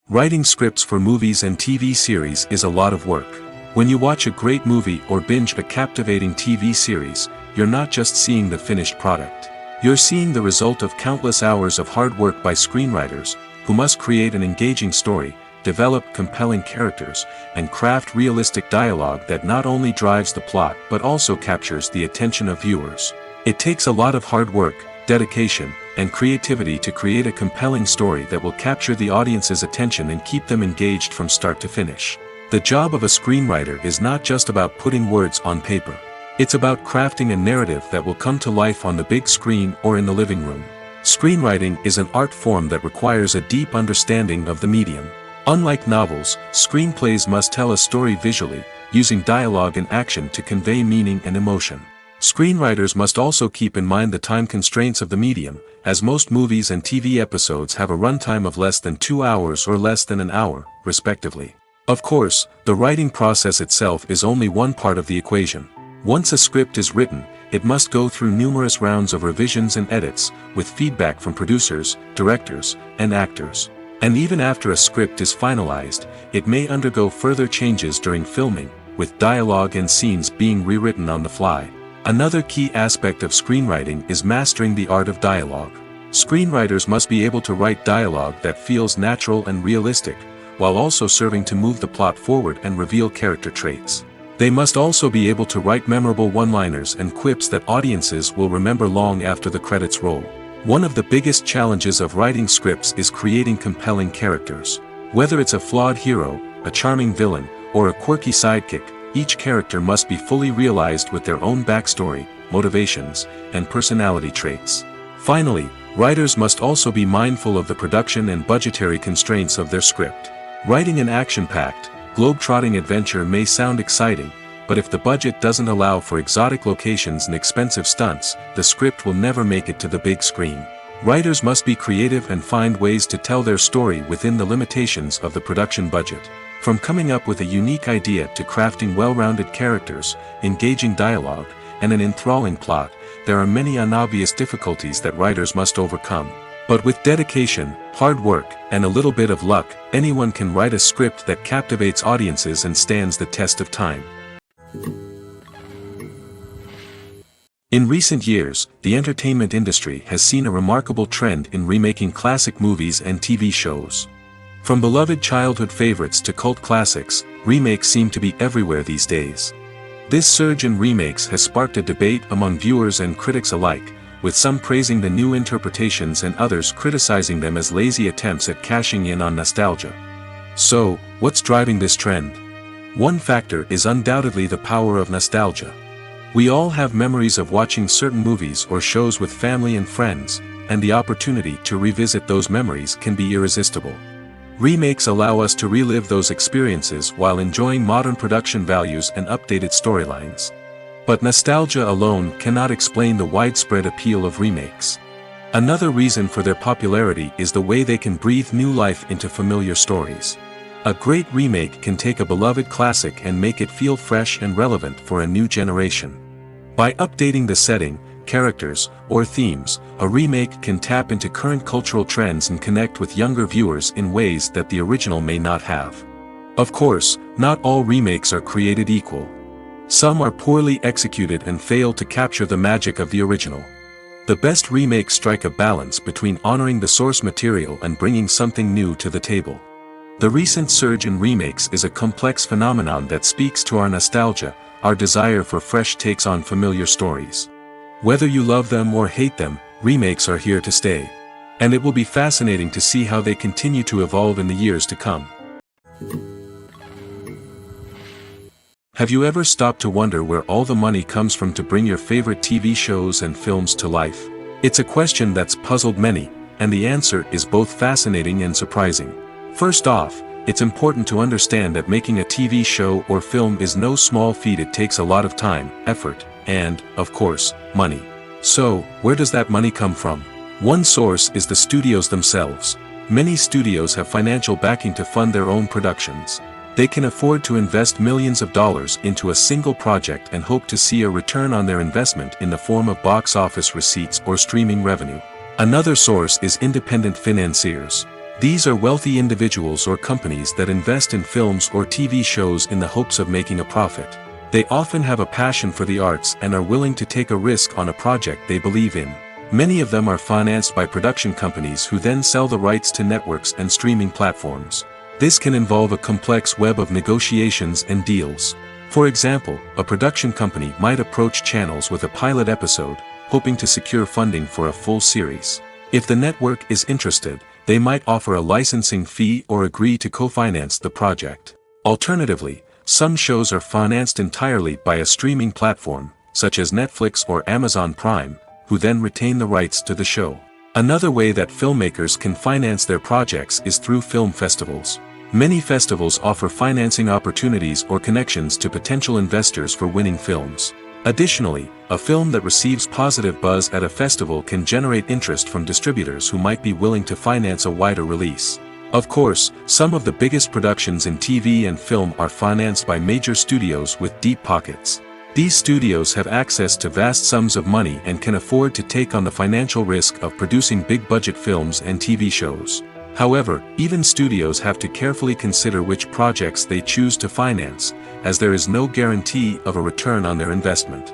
Writing scripts for movies and TV series is a lot of work. When you watch a great movie or binge a captivating TV series, you're not just seeing the finished product. You're seeing the result of countless hours of hard work by screenwriters, who must create an engaging story, develop compelling characters, and craft realistic dialogue that not only drives the plot but also captures the attention of viewers. It takes a lot of hard work, dedication, and creativity to create a compelling story that will capture the audience's attention and keep them engaged from start to finish. The job of a screenwriter is not just about putting words on paper. It's about crafting a narrative that will come to life on the big screen or in the living room. Screenwriting is an art form that requires a deep understanding of the medium. Unlike novels, screenplays must tell a story visually, using dialogue and action to convey meaning and emotion. Screenwriters must also keep in mind the time constraints of the medium, as most movies and TV episodes have a runtime of less than 2 hours or less than an hour, respectively. Of course, the writing process itself is only one part of the equation. Once a script is written, it must go through numerous rounds of revisions and edits, with feedback from producers, directors, and actors. And even after a script is finalized, it may undergo further changes during filming, with dialogue and scenes being rewritten on the fly. Another key aspect of screenwriting is mastering the art of dialogue. Screenwriters must be able to write dialogue that feels natural and realistic, while also serving to move the plot forward and reveal character traits. They must also be able to write memorable one-liners and quips that audiences will remember long after the credits roll. One of the biggest challenges of writing scripts is creating compelling characters. Whether it's a flawed hero, a charming villain, or a quirky sidekick, each character must be fully realized with their own backstory, motivations, and personality traits. Finally, writers must also be mindful of the production and budgetary constraints of their script. Writing an action-packed, globe-trotting adventure may sound exciting, but if the budget doesn't allow for exotic locations and expensive stunts, the script will never make it to the big screen. Writers must be creative and find ways to tell their story within the limitations of the production budget. From coming up with a unique idea to crafting well-rounded characters, engaging dialogue, and an enthralling plot, there are many unobvious difficulties that writers must overcome. But with dedication, hard work, and a little bit of luck, anyone can write a script that captivates audiences and stands the test of time. In recent years, the entertainment industry has seen a remarkable trend in remaking classic movies and TV shows. From beloved childhood favorites to cult classics, remakes seem to be everywhere these days. This surge in remakes has sparked a debate among viewers and critics alike, with some praising the new interpretations and others criticizing them as lazy attempts at cashing in on nostalgia. So, what's driving this trend? One factor is undoubtedly the power of nostalgia. We all have memories of watching certain movies or shows with family and friends, and the opportunity to revisit those memories can be irresistible. Remakes allow us to relive those experiences while enjoying modern production values and updated storylines. But nostalgia alone cannot explain the widespread appeal of remakes. Another reason for their popularity is the way they can breathe new life into familiar stories. A great remake can take a beloved classic and make it feel fresh and relevant for a new generation. By updating the setting, characters, or themes, a remake can tap into current cultural trends and connect with younger viewers in ways that the original may not have. Of course, not all remakes are created equal. Some are poorly executed and fail to capture the magic of the original. The best remakes strike a balance between honoring the source material and bringing something new to the table. The recent surge in remakes is a complex phenomenon that speaks to our nostalgia, our desire for fresh takes on familiar stories. Whether you love them or hate them, remakes are here to stay. And it will be fascinating to see how they continue to evolve in the years to come. Have you ever stopped to wonder where all the money comes from to bring your favorite TV shows and films to life? It's a question that's puzzled many, and the answer is both fascinating and surprising. First off, it's important to understand that making a TV show or film is no small feat. It takes a lot of time, effort, and, of course, money. So, where does that money come from? One source is the studios themselves. Many studios have financial backing to fund their own productions. They can afford to invest millions of dollars into a single project and hope to see a return on their investment in the form of box office receipts or streaming revenue. Another source is independent financiers. These are wealthy individuals or companies that invest in films or TV shows in the hopes of making a profit. They often have a passion for the arts and are willing to take a risk on a project they believe in. Many of them are financed by production companies who then sell the rights to networks and streaming platforms. This can involve a complex web of negotiations and deals. For example, a production company might approach channels with a pilot episode, hoping to secure funding for a full series. If the network is interested, they might offer a licensing fee or agree to co-finance the project. Alternatively, some shows are financed entirely by a streaming platform, such as Netflix or Amazon Prime, who then retain the rights to the show. Another way that filmmakers can finance their projects is through film festivals. Many festivals offer financing opportunities or connections to potential investors for winning films. Additionally, a film that receives positive buzz at a festival can generate interest from distributors who might be willing to finance a wider release. Of course, some of the biggest productions in TV and film are financed by major studios with deep pockets. These studios have access to vast sums of money and can afford to take on the financial risk of producing big-budget films and TV shows. However, even studios have to carefully consider which projects they choose to finance, as there is no guarantee of a return on their investment.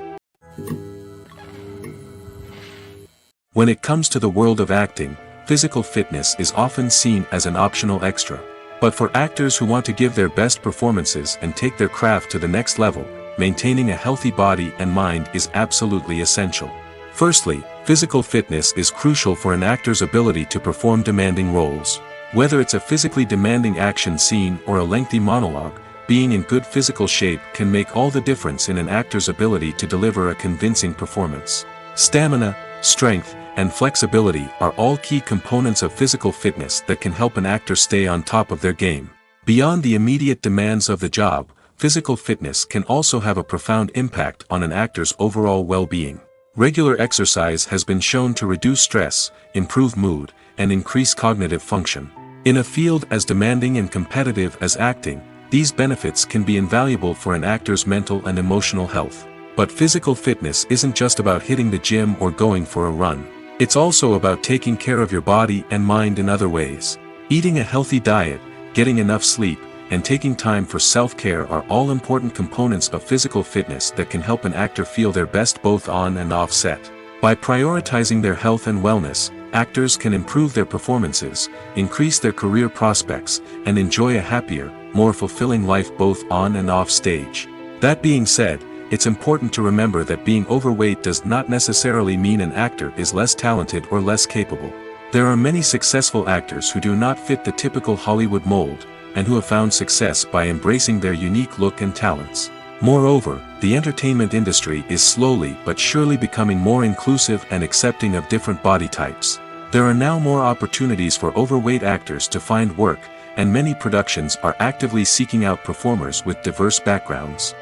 When it comes to the world of acting, physical fitness is often seen as an optional extra. But for actors who want to give their best performances and take their craft to the next level, maintaining a healthy body and mind is absolutely essential. Firstly, physical fitness is crucial for an actor's ability to perform demanding roles. Whether it's a physically demanding action scene or a lengthy monologue, being in good physical shape can make all the difference in an actor's ability to deliver a convincing performance. Stamina, strength, and flexibility are all key components of physical fitness that can help an actor stay on top of their game. Beyond the immediate demands of the job, physical fitness can also have a profound impact on an actor's overall well-being. Regular exercise has been shown to reduce stress, improve mood, and increase cognitive function. In a field as demanding and competitive as acting, these benefits can be invaluable for an actor's mental and emotional health. But physical fitness isn't just about hitting the gym or going for a run. It's also about taking care of your body and mind in other ways. Eating a healthy diet, getting enough sleep, and taking time for self-care are all important components of physical fitness that can help an actor feel their best both on and off set. By prioritizing their health and wellness, actors can improve their performances, increase their career prospects, and enjoy a happier, more fulfilling life both on and off stage. That being said, it's important to remember that being overweight does not necessarily mean an actor is less talented or less capable. There are many successful actors who do not fit the typical Hollywood mold, and who have found success by embracing their unique look and talents. Moreover, the entertainment industry is slowly but surely becoming more inclusive and accepting of different body types. There are now more opportunities for overweight actors to find work, and many productions are actively seeking out performers with diverse backgrounds.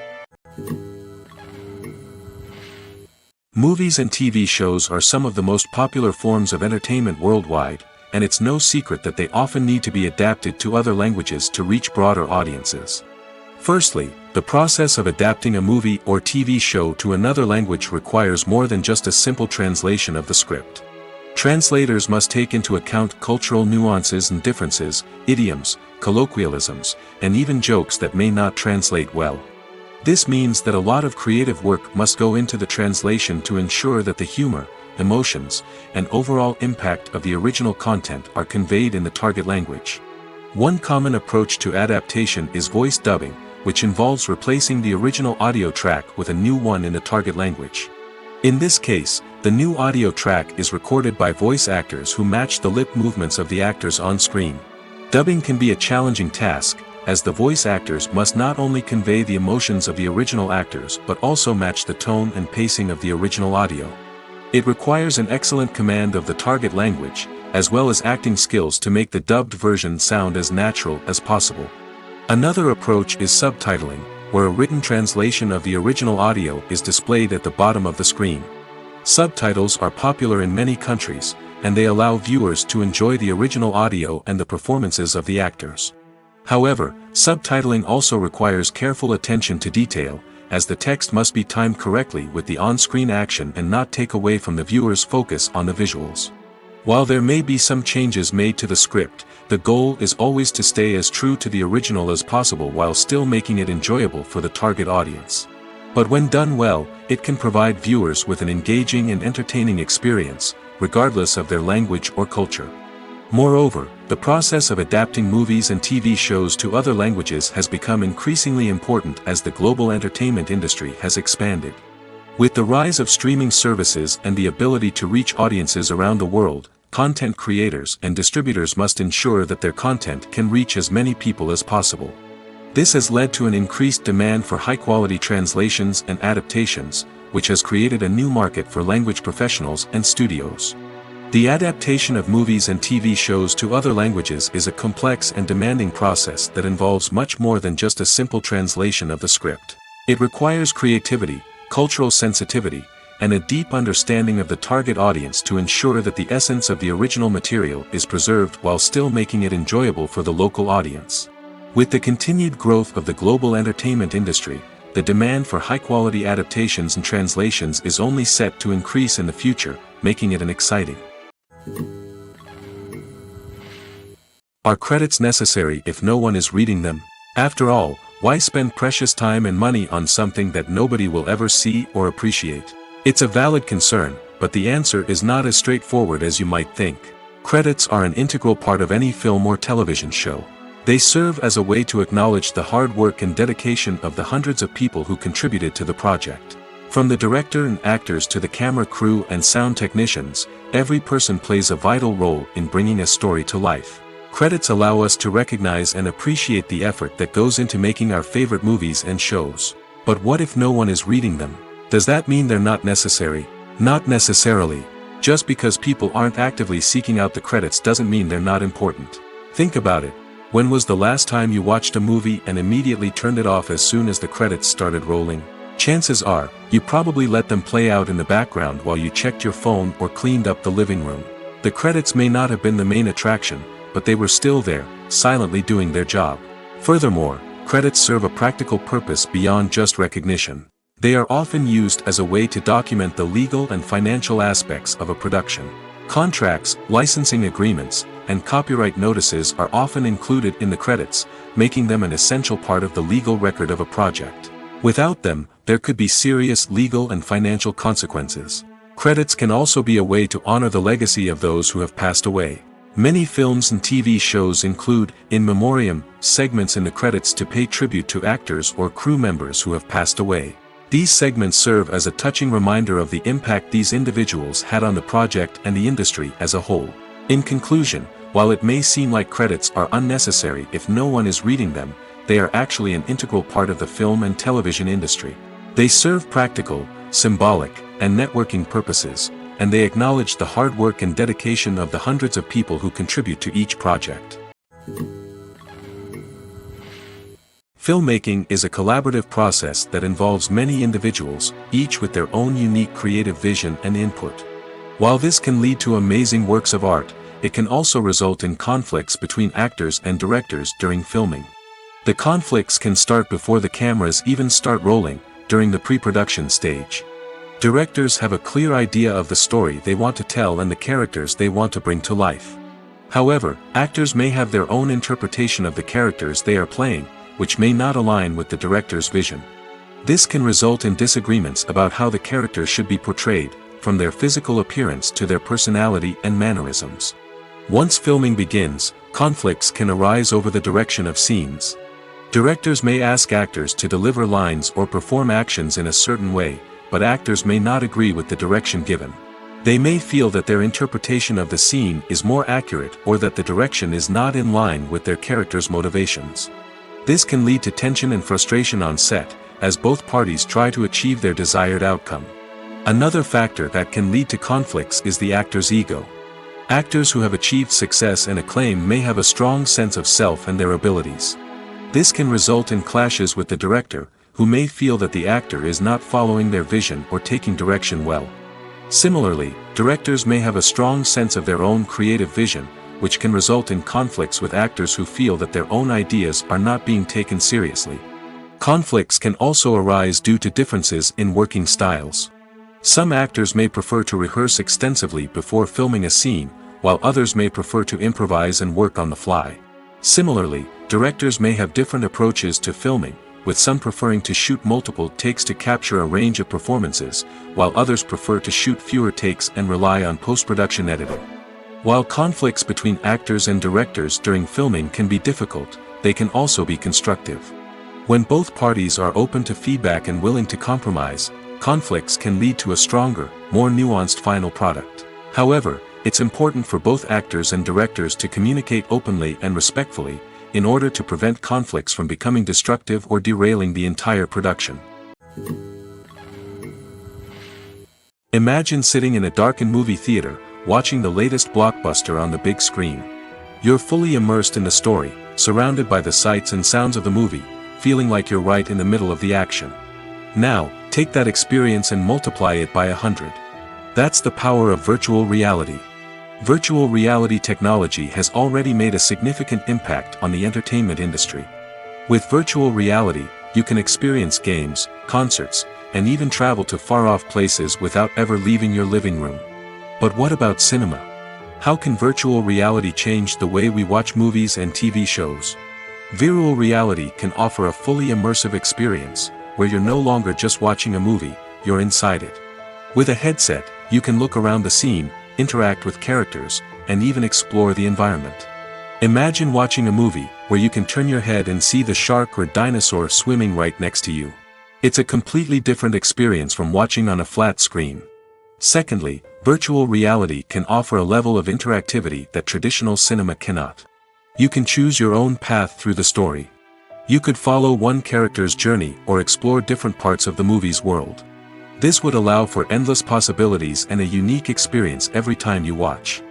Movies and TV shows are some of the most popular forms of entertainment worldwide, and it's no secret that they often need to be adapted to other languages to reach broader audiences. Firstly, the process of adapting a movie or TV show to another language requires more than just a simple translation of the script. Translators must take into account cultural nuances and differences, idioms, colloquialisms, and even jokes that may not translate well. This means that a lot of creative work must go into the translation to ensure that the humor, emotions, and overall impact of the original content are conveyed in the target language. One common approach to adaptation is voice dubbing, which involves replacing the original audio track with a new one in the target language. In this case, the new audio track is recorded by voice actors who match the lip movements of the actors on screen. Dubbing can be a challenging task, as the voice actors must not only convey the emotions of the original actors but also match the tone and pacing of the original audio. It requires an excellent command of the target language, as well as acting skills to make the dubbed version sound as natural as possible. Another approach is subtitling, where a written translation of the original audio is displayed at the bottom of the screen. Subtitles are popular in many countries, and they allow viewers to enjoy the original audio and the performances of the actors. However, subtitling also requires careful attention to detail, as the text must be timed correctly with the on-screen action and not take away from the viewer's focus on the visuals. While there may be some changes made to the script, the goal is always to stay as true to the original as possible while still making it enjoyable for the target audience. But when done well, it can provide viewers with an engaging and entertaining experience, regardless of their language or culture. Moreover, the process of adapting movies and TV shows to other languages has become increasingly important as the global entertainment industry has expanded. With the rise of streaming services and the ability to reach audiences around the world, content creators and distributors must ensure that their content can reach as many people as possible. This has led to an increased demand for high-quality translations and adaptations, which has created a new market for language professionals and studios. The adaptation of movies and TV shows to other languages is a complex and demanding process that involves much more than just a simple translation of the script. It requires creativity, cultural sensitivity, and a deep understanding of the target audience to ensure that the essence of the original material is preserved while still making it enjoyable for the local audience. With the continued growth of the global entertainment industry, the demand for high-quality adaptations and translations is only set to increase in the future, making it an exciting. Are credits necessary if no one is reading them? After all, why spend precious time and money on something that nobody will ever see or appreciate? It's a valid concern, but the answer is not as straightforward as you might think. Credits are an integral part of any film or television show. They serve as a way to acknowledge the hard work and dedication of the hundreds of people who contributed to the project. From the director and actors to the camera crew and sound technicians, every person plays a vital role in bringing a story to life. Credits allow us to recognize and appreciate the effort that goes into making our favorite movies and shows. But what if no one is reading them? Does that mean they're not necessary? Not necessarily. Just because people aren't actively seeking out the credits doesn't mean they're not important. Think about it. When was the last time you watched a movie and immediately turned it off as soon as the credits started rolling? Chances are, you probably let them play out in the background while you checked your phone or cleaned up the living room. The credits may not have been the main attraction, but they were still there, silently doing their job. Furthermore, credits serve a practical purpose beyond just recognition. They are often used as a way to document the legal and financial aspects of a production. Contracts, licensing agreements, and copyright notices are often included in the credits, making them an essential part of the legal record of a project. Without them, there could be serious legal and financial consequences. Credits can also be a way to honor the legacy of those who have passed away. Many films and TV shows include, in memoriam, segments in the credits to pay tribute to actors or crew members who have passed away. These segments serve as a touching reminder of the impact these individuals had on the project and the industry as a whole. In conclusion, while it may seem like credits are unnecessary if no one is reading them, they are actually an integral part of the film and television industry. They serve practical, symbolic, and networking purposes, and they acknowledge the hard work and dedication of the hundreds of people who contribute to each project. Filmmaking is a collaborative process that involves many individuals, each with their own unique creative vision and input. While this can lead to amazing works of art, it can also result in conflicts between actors and directors during filming. The conflicts can start before the cameras even start rolling, during the pre-production stage. Directors have a clear idea of the story they want to tell and the characters they want to bring to life. However, actors may have their own interpretation of the characters they are playing, which may not align with the director's vision. This can result in disagreements about how the characters should be portrayed, from their physical appearance to their personality and mannerisms. Once filming begins, conflicts can arise over the direction of scenes. Directors may ask actors to deliver lines or perform actions in a certain way, but actors may not agree with the direction given. They may feel that their interpretation of the scene is more accurate or that the direction is not in line with their character's motivations. This can lead to tension and frustration on set, as both parties try to achieve their desired outcome. Another factor that can lead to conflicts is the actor's ego. Actors who have achieved success and acclaim may have a strong sense of self and their abilities. This can result in clashes with the director, who may feel that the actor is not following their vision or taking direction well. Similarly, directors may have a strong sense of their own creative vision, which can result in conflicts with actors who feel that their own ideas are not being taken seriously. Conflicts can also arise due to differences in working styles. Some actors may prefer to rehearse extensively before filming a scene, while others may prefer to improvise and work on the fly. Similarly, directors may have different approaches to filming, with some preferring to shoot multiple takes to capture a range of performances, while others prefer to shoot fewer takes and rely on post-production editing. While conflicts between actors and directors during filming can be difficult, they can also be constructive. When both parties are open to feedback and willing to compromise, conflicts can lead to a stronger, more nuanced final product. However, it's important for both actors and directors to communicate openly and respectfully, in order to prevent conflicts from becoming destructive or derailing the entire production. Imagine sitting in a darkened movie theater, watching the latest blockbuster on the big screen. You're fully immersed in the story, surrounded by the sights and sounds of the movie, feeling like you're right in the middle of the action. Now, take that experience and multiply it by 100. That's the power of virtual reality. Virtual reality technology has already made a significant impact on the entertainment industry. With virtual reality, you can experience games, concerts, and even travel to far-off places without ever leaving your living room. But what about cinema? How can virtual reality change the way we watch movies and TV shows? Virtual reality can offer a fully immersive experience, where you're no longer just watching a movie, you're inside it. With a headset, you can look around the scene, interact with characters, and even explore the environment. Imagine watching a movie, where you can turn your head and see the shark or dinosaur swimming right next to you. It's a completely different experience from watching on a flat screen. Secondly, virtual reality can offer a level of interactivity that traditional cinema cannot. You can choose your own path through the story. You could follow one character's journey or explore different parts of the movie's world. This would allow for endless possibilities and a unique experience every time you watch.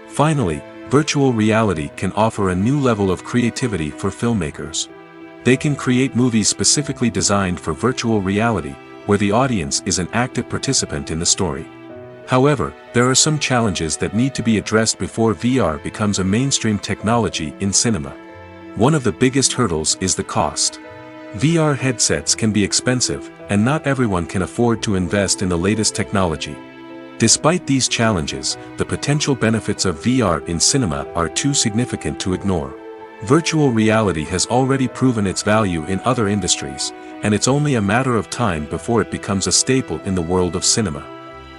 Finally, virtual reality can offer a new level of creativity for filmmakers. They can create movies specifically designed for virtual reality, where the audience is an active participant in the story. However, there are some challenges that need to be addressed before VR becomes a mainstream technology in cinema. One of the biggest hurdles is the cost. VR headsets can be expensive, and not everyone can afford to invest in the latest technology. Despite these challenges, the potential benefits of VR in cinema are too significant to ignore. Virtual reality has already proven its value in other industries, and it's only a matter of time before it becomes a staple in the world of cinema.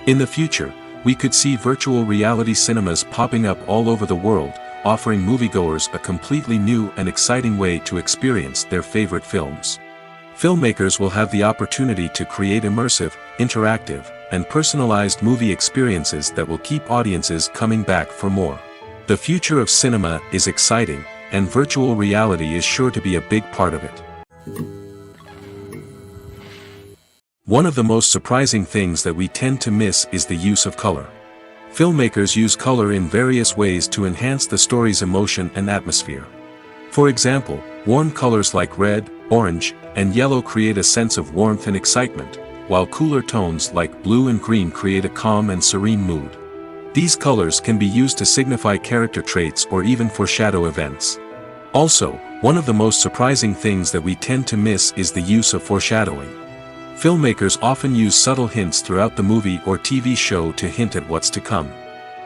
In the future, we could see virtual reality cinemas popping up all over the world, offering moviegoers a completely new and exciting way to experience their favorite films. Filmmakers will have the opportunity to create immersive, interactive, and personalized movie experiences that will keep audiences coming back for more. The future of cinema is exciting, and virtual reality is sure to be a big part of it. One of the most surprising things that we tend to miss is the use of color. Filmmakers use color in various ways to enhance the story's emotion and atmosphere. For example, warm colors like red, orange, and yellow create a sense of warmth and excitement, while cooler tones like blue and green create a calm and serene mood. These colors can be used to signify character traits or even foreshadow events. Also, one of the most surprising things that we tend to miss is the use of foreshadowing. Filmmakers often use subtle hints throughout the movie or TV show to hint at what's to come.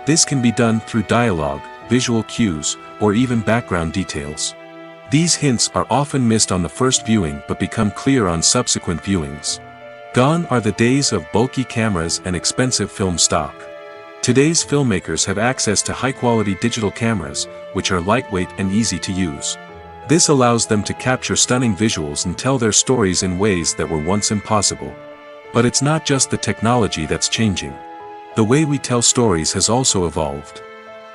This can be done through dialogue, visual cues, or even background details. These hints are often missed on the first viewing but become clear on subsequent viewings. Gone are the days of bulky cameras and expensive film stock. Today's filmmakers have access to high-quality digital cameras, which are lightweight and easy to use. This allows them to capture stunning visuals and tell their stories in ways that were once impossible. But it's not just the technology that's changing. The way we tell stories has also evolved.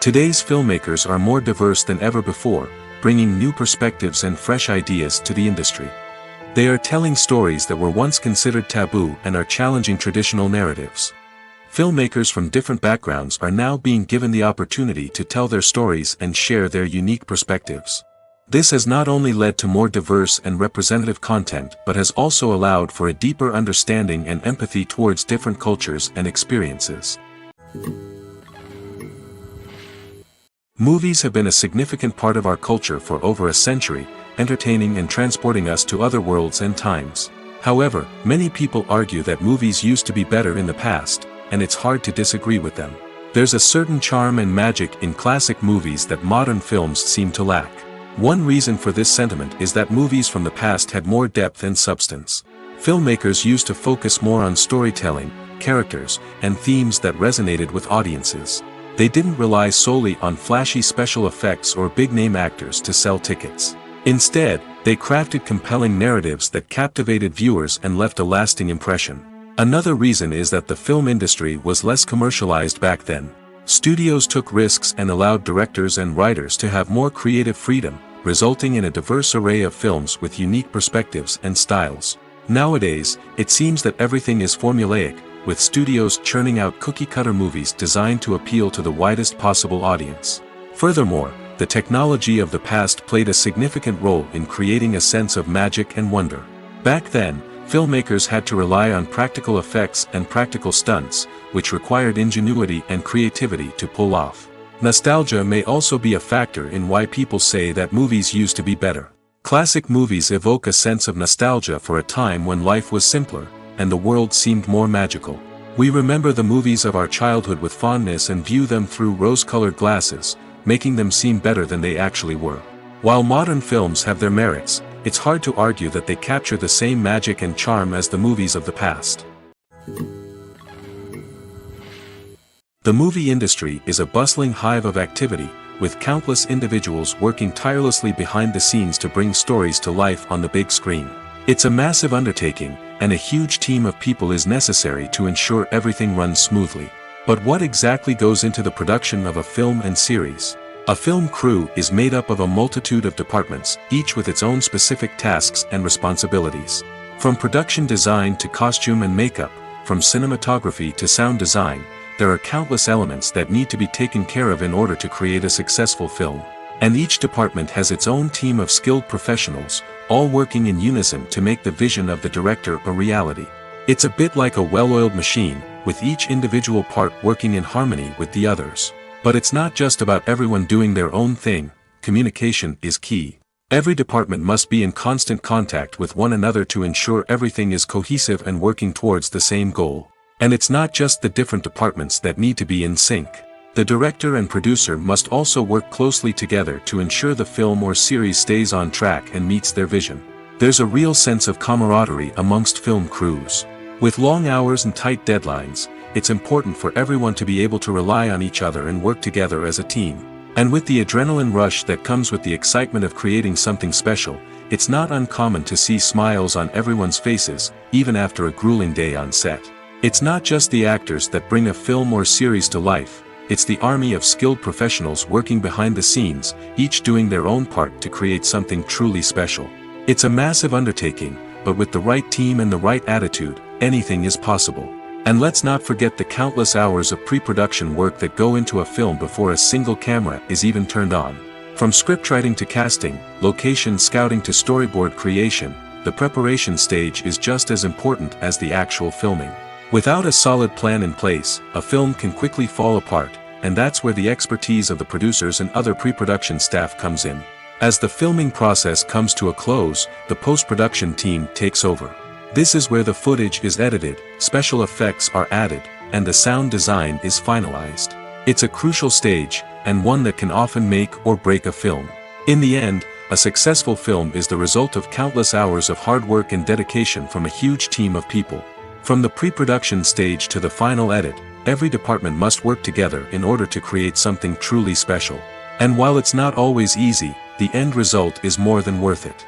Today's filmmakers are more diverse than ever before, bringing new perspectives and fresh ideas to the industry. They are telling stories that were once considered taboo and are challenging traditional narratives. Filmmakers from different backgrounds are now being given the opportunity to tell their stories and share their unique perspectives. This has not only led to more diverse and representative content but has also allowed for a deeper understanding and empathy towards different cultures and experiences. Movies have been a significant part of our culture for over a century, entertaining and transporting us to other worlds and times. However, many people argue that movies used to be better in the past, and it's hard to disagree with them. There's a certain charm and magic in classic movies that modern films seem to lack. One reason for this sentiment is that movies from the past had more depth and substance. Filmmakers used to focus more on storytelling, characters, and themes that resonated with audiences. They didn't rely solely on flashy special effects or big-name actors to sell tickets. Instead, they crafted compelling narratives that captivated viewers and left a lasting impression. Another reason is that the film industry was less commercialized back then. Studios took risks and allowed directors and writers to have more creative freedom, resulting in a diverse array of films with unique perspectives and styles. Nowadays, it seems that everything is formulaic, with studios churning out cookie-cutter movies designed to appeal to the widest possible audience. Furthermore, the technology of the past played a significant role in creating a sense of magic and wonder. Back then, filmmakers had to rely on practical effects and practical stunts, which required ingenuity and creativity to pull off. Nostalgia may also be a factor in why people say that movies used to be better. Classic movies evoke a sense of nostalgia for a time when life was simpler, and the world seemed more magical. We remember the movies of our childhood with fondness and view them through rose-colored glasses, making them seem better than they actually were. While modern films have their merits, it's hard to argue that they capture the same magic and charm as the movies of the past. The movie industry is a bustling hive of activity, with countless individuals working tirelessly behind the scenes to bring stories to life on the big screen. It's a massive undertaking, and a huge team of people is necessary to ensure everything runs smoothly. But what exactly goes into the production of a film and series? A film crew is made up of a multitude of departments, each with its own specific tasks and responsibilities. From production design to costume and makeup, from cinematography to sound design, there are countless elements that need to be taken care of in order to create a successful film. And each department has its own team of skilled professionals, all working in unison to make the vision of the director a reality. It's a bit like a well-oiled machine, with each individual part working in harmony with the others. But it's not just about everyone doing their own thing. Communication is key. Every department must be in constant contact with one another to ensure everything is cohesive and working towards the same goal. And it's not just the different departments that need to be in sync. The director and producer must also work closely together to ensure the film or series stays on track and meets their vision. There's a real sense of camaraderie amongst film crews. With long hours and tight deadlines, it's important for everyone to be able to rely on each other and work together as a team. And with the adrenaline rush that comes with the excitement of creating something special, it's not uncommon to see smiles on everyone's faces, even after a grueling day on set. It's not just the actors that bring a film or series to life. it's the army of skilled professionals working behind the scenes, each doing their own part to create something truly special. It's a massive undertaking, but with the right team and the right attitude, anything is possible. And let's not forget the countless hours of pre-production work that go into a film before a single camera is even turned on. From scriptwriting to casting, location scouting to storyboard creation, the preparation stage is just as important as the actual filming. Without a solid plan in place, a film can quickly fall apart, and that's where the expertise of the producers and other pre-production staff comes in. As the filming process comes to a close, the post-production team takes over. This is where the footage is edited, special effects are added, and the sound design is finalized. It's a crucial stage, and one that can often make or break a film. In the end, a successful film is the result of countless hours of hard work and dedication from a huge team of people. From the pre-production stage to the final edit, every department must work together in order to create something truly special. And while it's not always easy, the end result is more than worth it.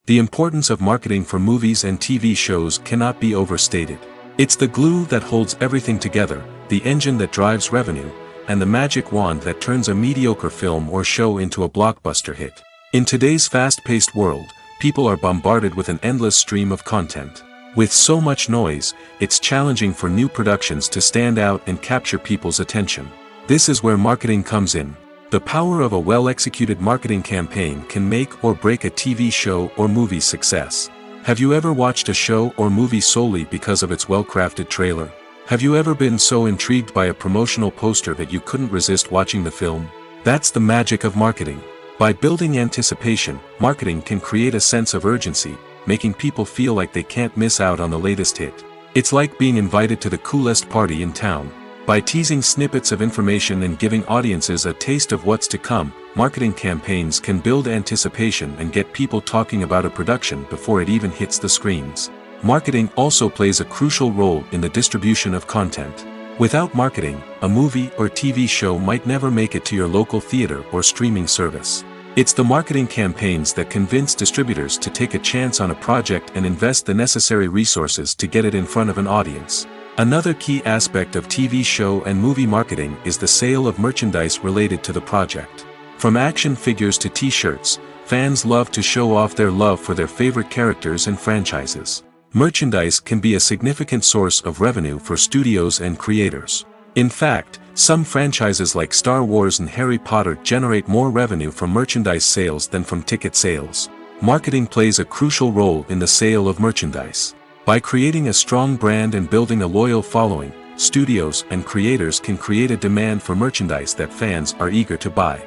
The importance of marketing for movies and TV shows cannot be overstated. It's the glue that holds everything together, the engine that drives revenue, and the magic wand that turns a mediocre film or show into a blockbuster hit. In today's fast-paced world, people are bombarded with an endless stream of content. With so much noise, it's challenging for new productions to stand out and capture people's attention. This is where marketing comes in. The power of a well-executed marketing campaign can make or break a TV show or movie's success. Have you ever watched a show or movie solely because of its well-crafted trailer? Have you ever been so intrigued by a promotional poster that you couldn't resist watching the film? That's the magic of marketing. By building anticipation, marketing can create a sense of urgency, making people feel like they can't miss out on the latest hit. It's like being invited to the coolest party in town. By teasing snippets of information and giving audiences a taste of what's to come, marketing campaigns can build anticipation and get people talking about a production before it even hits the screens. Marketing also plays a crucial role in the distribution of content. Without marketing, a movie or TV show might never make it to your local theater or streaming service. It's the marketing campaigns that convince distributors to take a chance on a project and invest the necessary resources to get it in front of an audience. Another key aspect of TV show and movie marketing is the sale of merchandise related to the project. From action figures to t-shirts, fans love to show off their love for their favorite characters and franchises. Merchandise can be a significant source of revenue for studios and creators. In fact, some franchises like Star Wars and Harry Potter generate more revenue from merchandise sales than from ticket sales. Marketing plays a crucial role in the sale of merchandise. By creating a strong brand and building a loyal following, studios and creators can create a demand for merchandise that fans are eager to buy.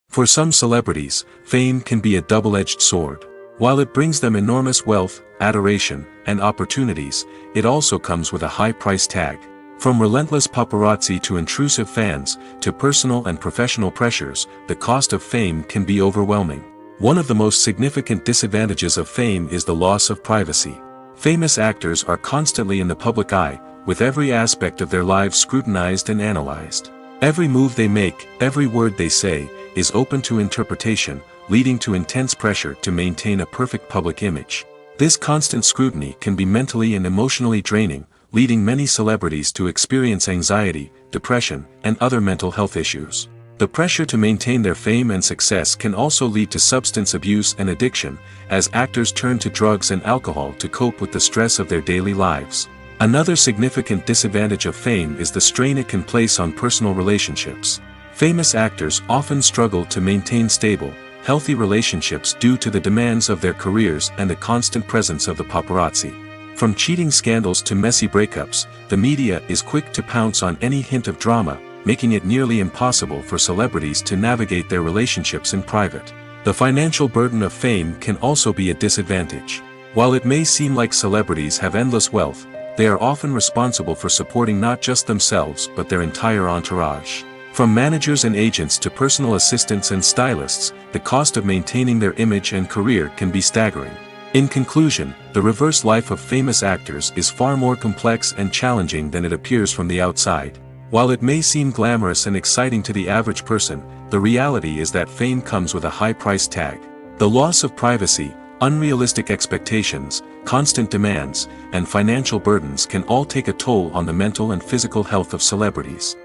For some celebrities, fame can be a double-edged sword. While it brings them enormous wealth, adoration, and opportunities, it also comes with a high price tag. From relentless paparazzi to intrusive fans, to personal and professional pressures, the cost of fame can be overwhelming. One of the most significant disadvantages of fame is the loss of privacy. Famous actors are constantly in the public eye, with every aspect of their lives scrutinized and analyzed. Every move they make, every word they say, is open to interpretation, leading to intense pressure to maintain a perfect public image. This constant scrutiny can be mentally and emotionally draining, leading many celebrities to experience anxiety, depression, and other mental health issues. The pressure to maintain their fame and success can also lead to substance abuse and addiction, as actors turn to drugs and alcohol to cope with the stress of their daily lives. Another significant disadvantage of fame is the strain it can place on personal relationships. Famous actors often struggle to maintain stable, healthy relationships due to the demands of their careers and the constant presence of the paparazzi. From cheating scandals to messy breakups, the media is quick to pounce on any hint of drama, making it nearly impossible for celebrities to navigate their relationships in private. The financial burden of fame can also be a disadvantage. While it may seem like celebrities have endless wealth, they are often responsible for supporting not just themselves but their entire entourage. From managers and agents to personal assistants and stylists, the cost of maintaining their image and career can be staggering. In conclusion, the reverse life of famous actors is far more complex and challenging than it appears from the outside. While it may seem glamorous and exciting to the average person, the reality is that fame comes with a high price tag. The loss of privacy, unrealistic expectations, constant demands, and financial burdens can all take a toll on the mental and physical health of celebrities.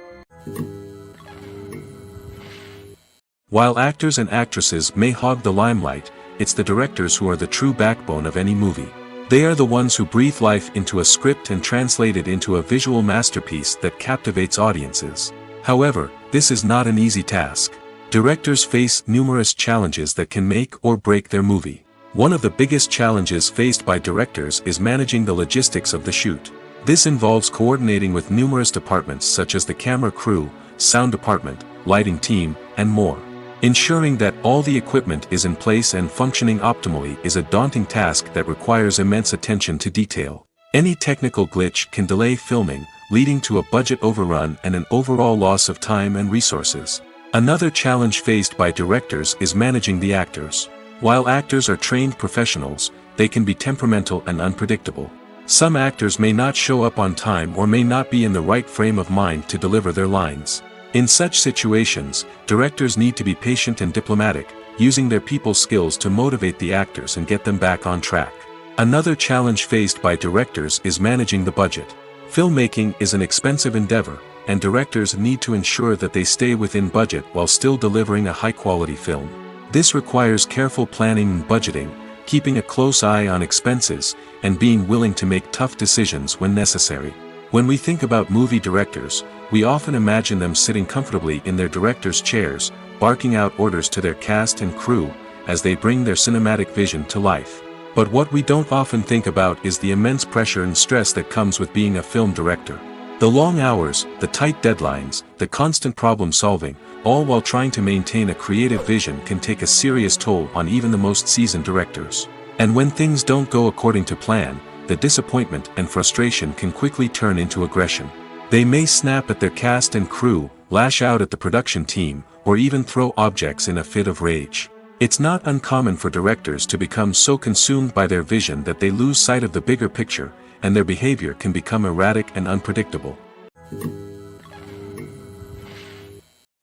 While actors and actresses may hog the limelight, it's the directors who are the true backbone of any movie. They are the ones who breathe life into a script and translate it into a visual masterpiece that captivates audiences. However, this is not an easy task. Directors face numerous challenges that can make or break their movie. One of the biggest challenges faced by directors is managing the logistics of the shoot. This involves coordinating with numerous departments such as the camera crew, sound department, lighting team, and more. Ensuring that all the equipment is in place and functioning optimally is a daunting task that requires immense attention to detail. Any technical glitch can delay filming, leading to a budget overrun and an overall loss of time and resources. Another challenge faced by directors is managing the actors. While actors are trained professionals, they can be temperamental and unpredictable. Some actors may not show up on time or may not be in the right frame of mind to deliver their lines. In such situations, directors need to be patient and diplomatic, using their people skills to motivate the actors and get them back on track. Another challenge faced by directors is managing the budget. Filmmaking is an expensive endeavor, and directors need to ensure that they stay within budget while still delivering a high-quality film. This requires careful planning and budgeting, keeping a close eye on expenses, and being willing to make tough decisions when necessary. When we think about movie directors, we often imagine them sitting comfortably in their director's chairs, barking out orders to their cast and crew, as they bring their cinematic vision to life. But what we don't often think about is the immense pressure and stress that comes with being a film director. The long hours, the tight deadlines, the constant problem solving, all while trying to maintain a creative vision can take a serious toll on even the most seasoned directors. And when things don't go according to plan, the disappointment and frustration can quickly turn into aggression. They may snap at their cast and crew, lash out at the production team, or even throw objects in a fit of rage. It's not uncommon for directors to become so consumed by their vision that they lose sight of the bigger picture, and their behavior can become erratic and unpredictable.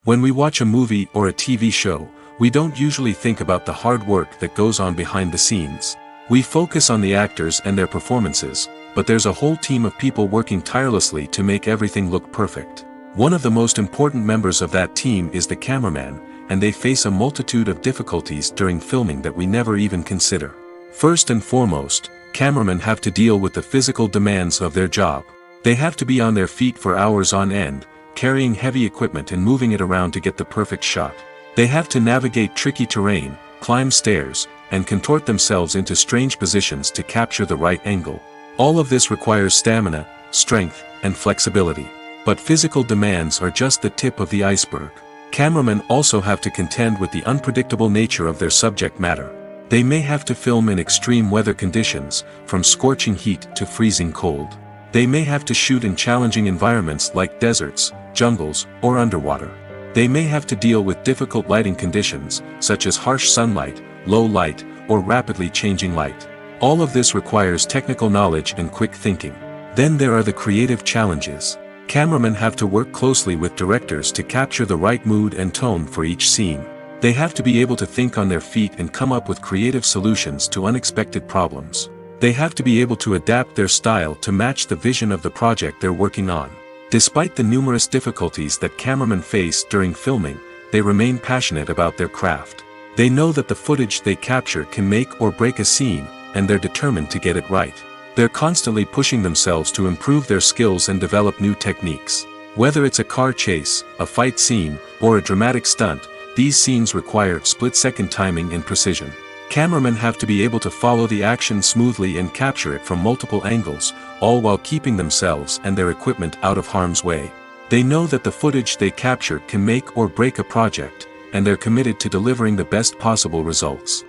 When we watch a movie or a TV show, we don't usually think about the hard work that goes on behind the scenes. We focus on the actors and their performances, but there's a whole team of people working tirelessly to make everything look perfect. One of the most important members of that team is the cameraman, and they face a multitude of difficulties during filming that we never even consider. First and foremost, cameramen have to deal with the physical demands of their job. They have to be on their feet for hours on end, carrying heavy equipment and moving it around to get the perfect shot. They have to navigate tricky terrain, climb stairs, and contort themselves into strange positions to capture the right angle. All of this requires stamina, strength, and flexibility. But physical demands are just the tip of the iceberg. Cameramen also have to contend with the unpredictable nature of their subject matter. They may have to film in extreme weather conditions, from scorching heat to freezing cold. They may have to shoot in challenging environments like deserts, jungles, or underwater. They may have to deal with difficult lighting conditions, such as harsh sunlight, low light, or rapidly changing light. All of this requires technical knowledge and quick thinking. Then there are the creative challenges. Cameramen have to work closely with directors to capture the right mood and tone for each scene. They have to be able to think on their feet and come up with creative solutions to unexpected problems. They have to be able to adapt their style to match the vision of the project they're working on. Despite the numerous difficulties that cameramen face during filming, they remain passionate about their craft. They know that the footage they capture can make or break a scene, and they're determined to get it right. They're constantly pushing themselves to improve their skills and develop new techniques. Whether it's a car chase, a fight scene, or a dramatic stunt, these scenes require split-second timing and precision. Cameramen have to be able to follow the action smoothly and capture it from multiple angles, all while keeping themselves and their equipment out of harm's way. They know that the footage they capture can make or break a project, and they're committed to delivering the best possible results.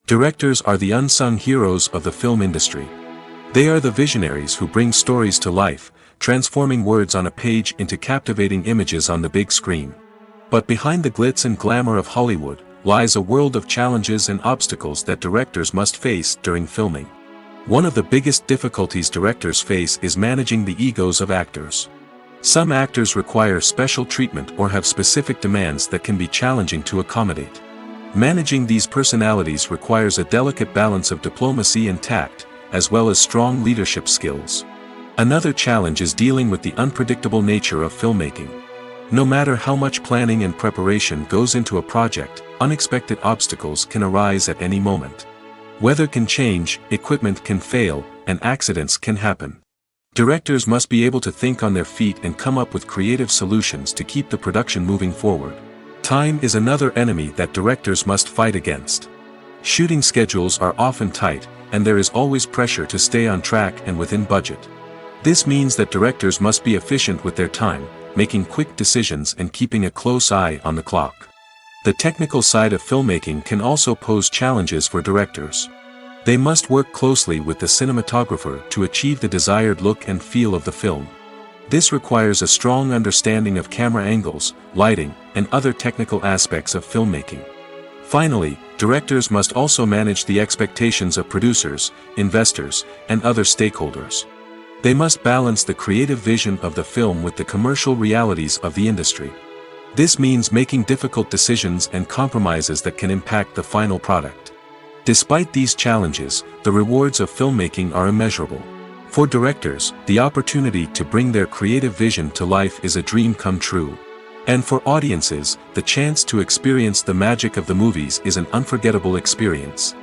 Directors are the unsung heroes of the film industry. They are the visionaries who bring stories to life, transforming words on a page into captivating images on the big screen. But behind the glitz and glamour of Hollywood, lies a world of challenges and obstacles that directors must face during filming. One of the biggest difficulties directors face is managing the egos of actors. Some actors require special treatment or have specific demands that can be challenging to accommodate. Managing these personalities requires a delicate balance of diplomacy and tact, as well as strong leadership skills. Another challenge is dealing with the unpredictable nature of filmmaking. No matter how much planning and preparation goes into a project, unexpected obstacles can arise at any moment. Weather can change, equipment can fail, and accidents can happen. Directors must be able to think on their feet and come up with creative solutions to keep the production moving forward. Time is another enemy that directors must fight against. Shooting schedules are often tight, and there is always pressure to stay on track and within budget. This means that directors must be efficient with their time, making quick decisions and keeping a close eye on the clock. The technical side of filmmaking can also pose challenges for directors. They must work closely with the cinematographer to achieve the desired look and feel of the film. This requires a strong understanding of camera angles, lighting, and other technical aspects of filmmaking. Finally, directors must also manage the expectations of producers, investors, and other stakeholders. They must balance the creative vision of the film with the commercial realities of the industry. This means making difficult decisions and compromises that can impact the final product. Despite these challenges, the rewards of filmmaking are immeasurable. For directors, the opportunity to bring their creative vision to life is a dream come true. And for audiences, the chance to experience the magic of the movies is an unforgettable experience.